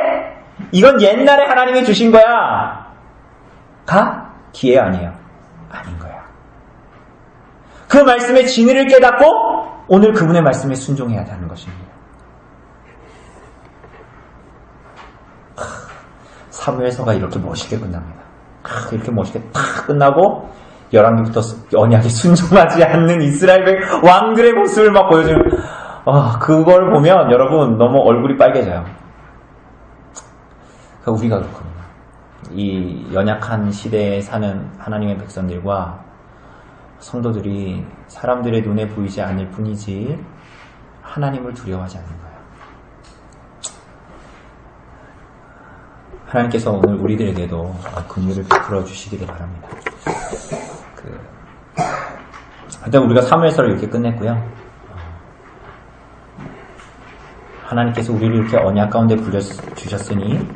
이건 옛날에 하나님이 주신 거야 가 기회 아니에요. 아닌 거야. 그 말씀의 진리를 깨닫고 오늘 그분의 말씀에 순종해야 하는 것입니다. 사무엘서가 이렇게 멋있게 끝납니다. 이렇게 멋있게 탁 끝나고 열왕기부터 언약에 순종하지 않는 이스라엘 왕들의 모습을 막 보여주는, 그걸 보면 여러분 너무 얼굴이 빨개져요. 우리가 그렇거든요. 이 연약한 시대에 사는 하나님의 백성들과 성도들이 사람들의 눈에 보이지 않을 뿐이지 하나님을 두려워하지 않는 거예요. 하나님께서 오늘 우리들에게도 긍휼을 베풀어 주시기를 바랍니다. 일단 우리가 사무엘서를 이렇게 끝냈고요. 하나님께서 우리를 이렇게 언약 가운데 불러주셨으니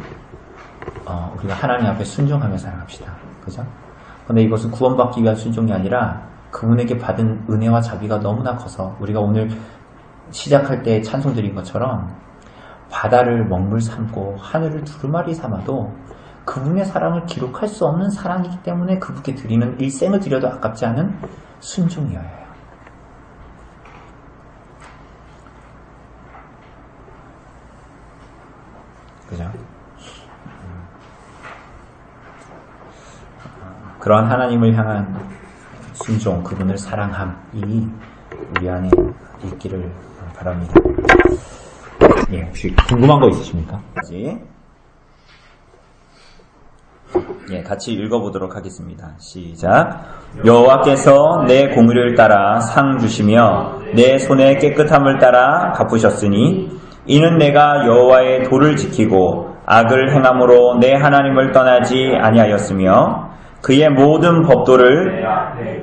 우리가 하나님 앞에 순종하며 살아갑시다. 그죠? 그런데 이것은 구원받기 위한 순종이 아니라 그분에게 받은 은혜와 자비가 너무나 커서 우리가 오늘 시작할 때 찬송 드린 것처럼 바다를 먹물 삼고 하늘을 두루마리 삼아도 그분의 사랑을 기록할 수 없는 사랑이기 때문에 그분께 드리는 일생을 드려도 아깝지 않은 순종이어야 해요. 그죠? 그런 하나님을 향한 순종, 그분을 사랑함이 우리 안에 있기를 바랍니다. 예, 혹시 궁금한 거 있으십니까? 예, 같이 읽어보도록 하겠습니다. 시작. 여호와께서 내 공의를 따라 상 주시며 내 손의 깨끗함을 따라 갚으셨으니 이는 내가 여호와의 도를 지키고 악을 행함으로 내 하나님을 떠나지 아니하였으며 그의 모든 법도를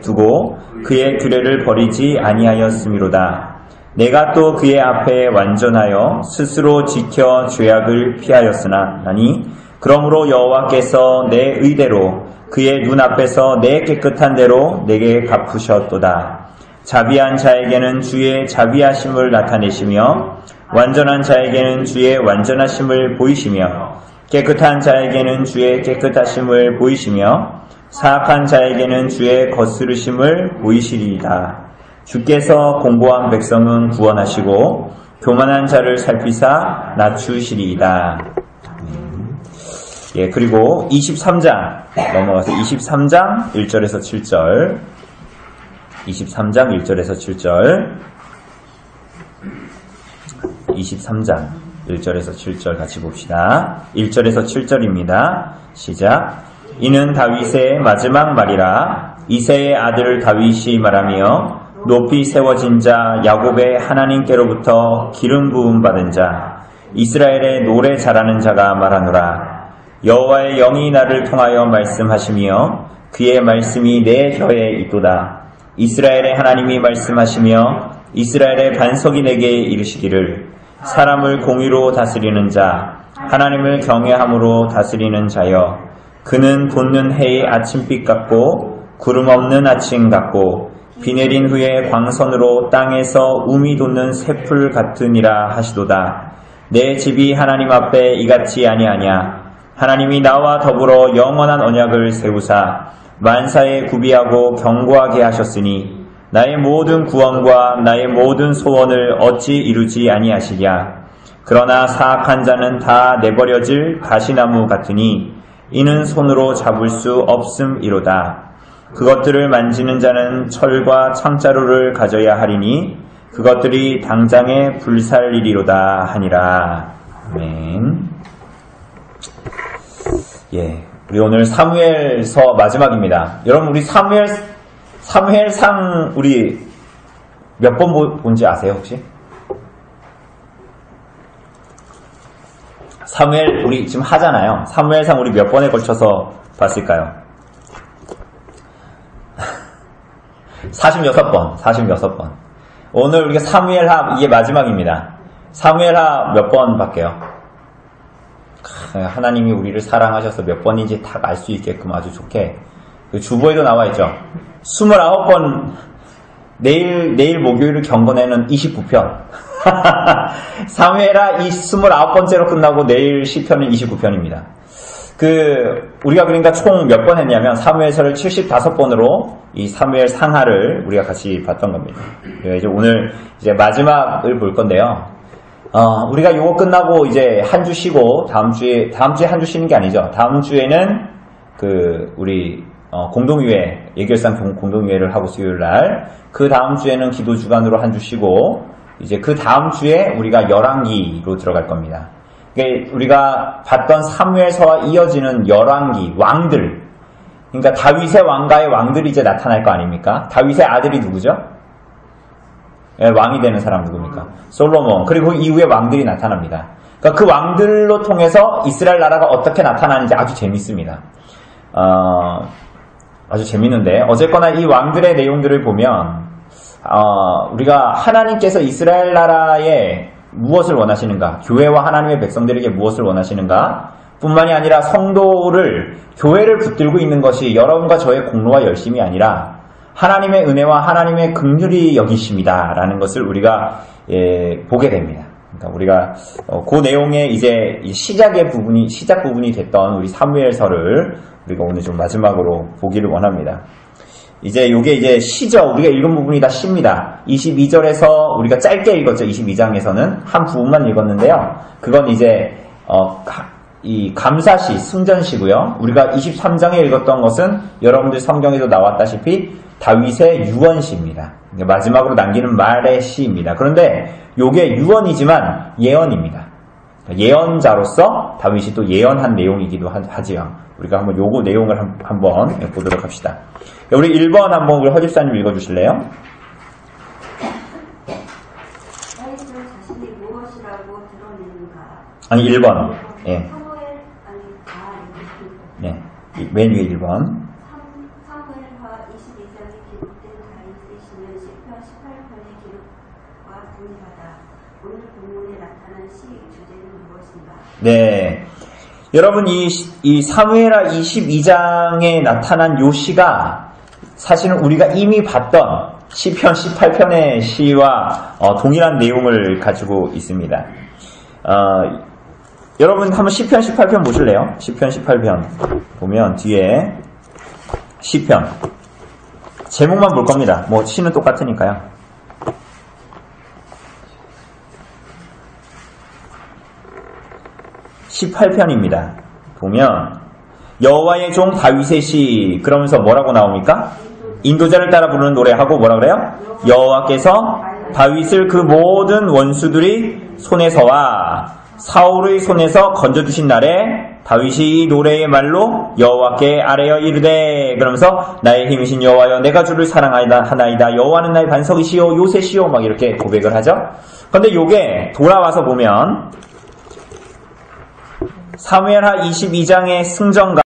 두고 그의 규례를 버리지 아니하였음이로다. 내가 또 그의 앞에 완전하여 스스로 지켜 죄악을 피하였으나 나니 그러므로 여호와께서 내 의대로 그의 눈앞에서 내 깨끗한 대로 내게 갚으셨도다. 자비한 자에게는 주의 자비하심을 나타내시며 완전한 자에게는 주의 완전하심을 보이시며 깨끗한 자에게는 주의 깨끗하심을 보이시며 사악한 자에게는 주의 거스르심을 보이시리이다. 주께서 공고한 백성은 구원하시고 교만한 자를 살피사 낮추시리이다. 예, 그리고 23장 넘어가서 23장 1절에서 7절 23장 1절에서 7절 23장 1절에서 7절 같이 봅시다. 1절에서 7절입니다. 시작. 이는 다윗의 마지막 말이라. 이새의 아들 다윗이 말하며 높이 세워진 자 야곱의 하나님께로부터 기름 부음 받은 자 이스라엘의 노래 잘하는 자가 말하노라. 여호와의 영이 나를 통하여 말씀하시며 그의 말씀이 내 혀에 있도다. 이스라엘의 하나님이 말씀하시며 이스라엘의 반석이 내게 이르시기를 사람을 공의로 다스리는 자 하나님을 경외함으로 다스리는 자여 그는 돋는 해의 아침빛 같고 구름 없는 아침 같고 비 내린 후에 광선으로 땅에서 우미 돋는 새풀 같으니라 하시도다. 내 집이 하나님 앞에 이같이 아니하냐. 하나님이 나와 더불어 영원한 언약을 세우사 만사에 구비하고 견고하게 하셨으니 나의 모든 구원과 나의 모든 소원을 어찌 이루지 아니하시랴. 그러나 사악한 자는 다 내버려질 가시나무 같으니 이는 손으로 잡을 수 없음이로다. 그것들을 만지는 자는 철과 창자루를 가져야 하리니 그것들이 당장에 불살리리로다 하니라. 아멘. 예, 우리 오늘 사무엘서 마지막입니다. 여러분 우리 사무엘상 우리 몇 번 본지 아세요 혹시? 사무엘 우리 지금 하잖아요. 사무엘상 우리 몇 번에 걸쳐서 봤을까요? 46번. 오늘 우리가 사무엘하 이게 마지막입니다. 사무엘하 몇 번 볼게요. 하나님이 우리를 사랑하셔서 몇 번인지 다 알 수 있게끔 아주 좋게 주보에도 나와 있죠. 29번 내일 목요일 경건에는 29편 사무엘하 29번째로 끝나고 내일 시편은 29편입니다. 우리가 그러니까 총 몇 번 했냐면 사무엘서를 75번으로 이 사무엘 상하를 우리가 같이 봤던 겁니다. 우리가 이제 오늘 이제 마지막을 볼 건데요. 우리가 요거 끝나고 이제 한 주 쉬고 다음 주에 한 주 쉬는 게 아니죠. 다음 주에는 우리 공동의회 예결상 공동의회를 하고 수요일 날 그 다음 주에는 기도 주간으로 한 주 쉬고 이제 그 다음 주에 우리가 열왕기로 들어갈 겁니다. 우리가 봤던 사무엘서와 이어지는 열왕기, 왕들. 그러니까 다윗의 왕가의 왕들이 이제 나타날 거 아닙니까? 다윗의 아들이 누구죠? 예, 왕이 되는 사람 누굽니까? 솔로몬. 그리고 그 이후에 왕들이 나타납니다. 그러니까 그 왕들로 통해서 이스라엘 나라가 어떻게 나타나는지 아주 재밌습니다. 아주 재밌는데 어쨌거나 이 왕들의 내용들을 보면 우리가 하나님께서 이스라엘 나라에 무엇을 원하시는가, 교회와 하나님의 백성들에게 무엇을 원하시는가 뿐만이 아니라 성도를, 교회를 붙들고 있는 것이 여러분과 저의 공로와 열심이 아니라 하나님의 은혜와 하나님의 긍휼이 여기십니다 라는 것을 우리가 보게 됩니다. 그러니까 우리가 그 내용의 이제 시작 부분이 됐던 우리 사무엘서를 우리가 오늘 좀 마지막으로 보기를 원합니다. 이제 요게 이제 시죠. 우리가 읽은 부분이 다 시입니다. 22절에서 우리가 짧게 읽었죠. 22장에서는 한 부분만 읽었는데요. 그건 이제 이 감사시, 승전시고요. 우리가 23장에 읽었던 것은 여러분들 성경에도 나왔다시피 다윗의 유언시입니다. 마지막으로 남기는 말의 시입니다. 그런데 요게 유언이지만 예언입니다. 예언자로서 다윗이 또 예언한 내용이기도 하지요. 우리가 한번 요거 내용을 한번 보도록 합시다. 우리 1번 한번 우리 허집사님 읽어주실래요? 다윗은 자신이 무엇이라고 드러내는가? 아니 1번. 예. 네. 맨 위에 1번. 사무엘하 22장에 기록된 다윗의 시는 시편 18편의 기록과 동일하다. 오늘 본문에 나타난 시 주제는 무엇인가? 네. 여러분 이 사무엘하 22장에 나타난 요 시가 사실은 우리가 이미 봤던 시편 18편의 시와 동일한 내용을 가지고 있습니다. 여러분 한번 시편 18편 보실래요? 시편 18편 보면 뒤에 시편 제목만 볼 겁니다. 뭐 시는 똑같으니까요. (18편입니다) 보면 여호와의 종 다윗의 시 그러면서 뭐라고 나옵니까? 인도자를 따라 부르는 노래하고 뭐라 그래요? 여호와께서 다윗을 그 모든 원수들이 손에서와 사울의 손에서 건져주신 날에 다윗이 이 노래의 말로 여호와께 아뢰어 이르되 그러면서 나의 힘이신 여호와여 내가 주를 사랑하나이다 여호와는 나의 반석이시오 요새시오 막 이렇게 고백을 하죠. 근데 요게 돌아와서 보면 사무엘하 22장의 승전가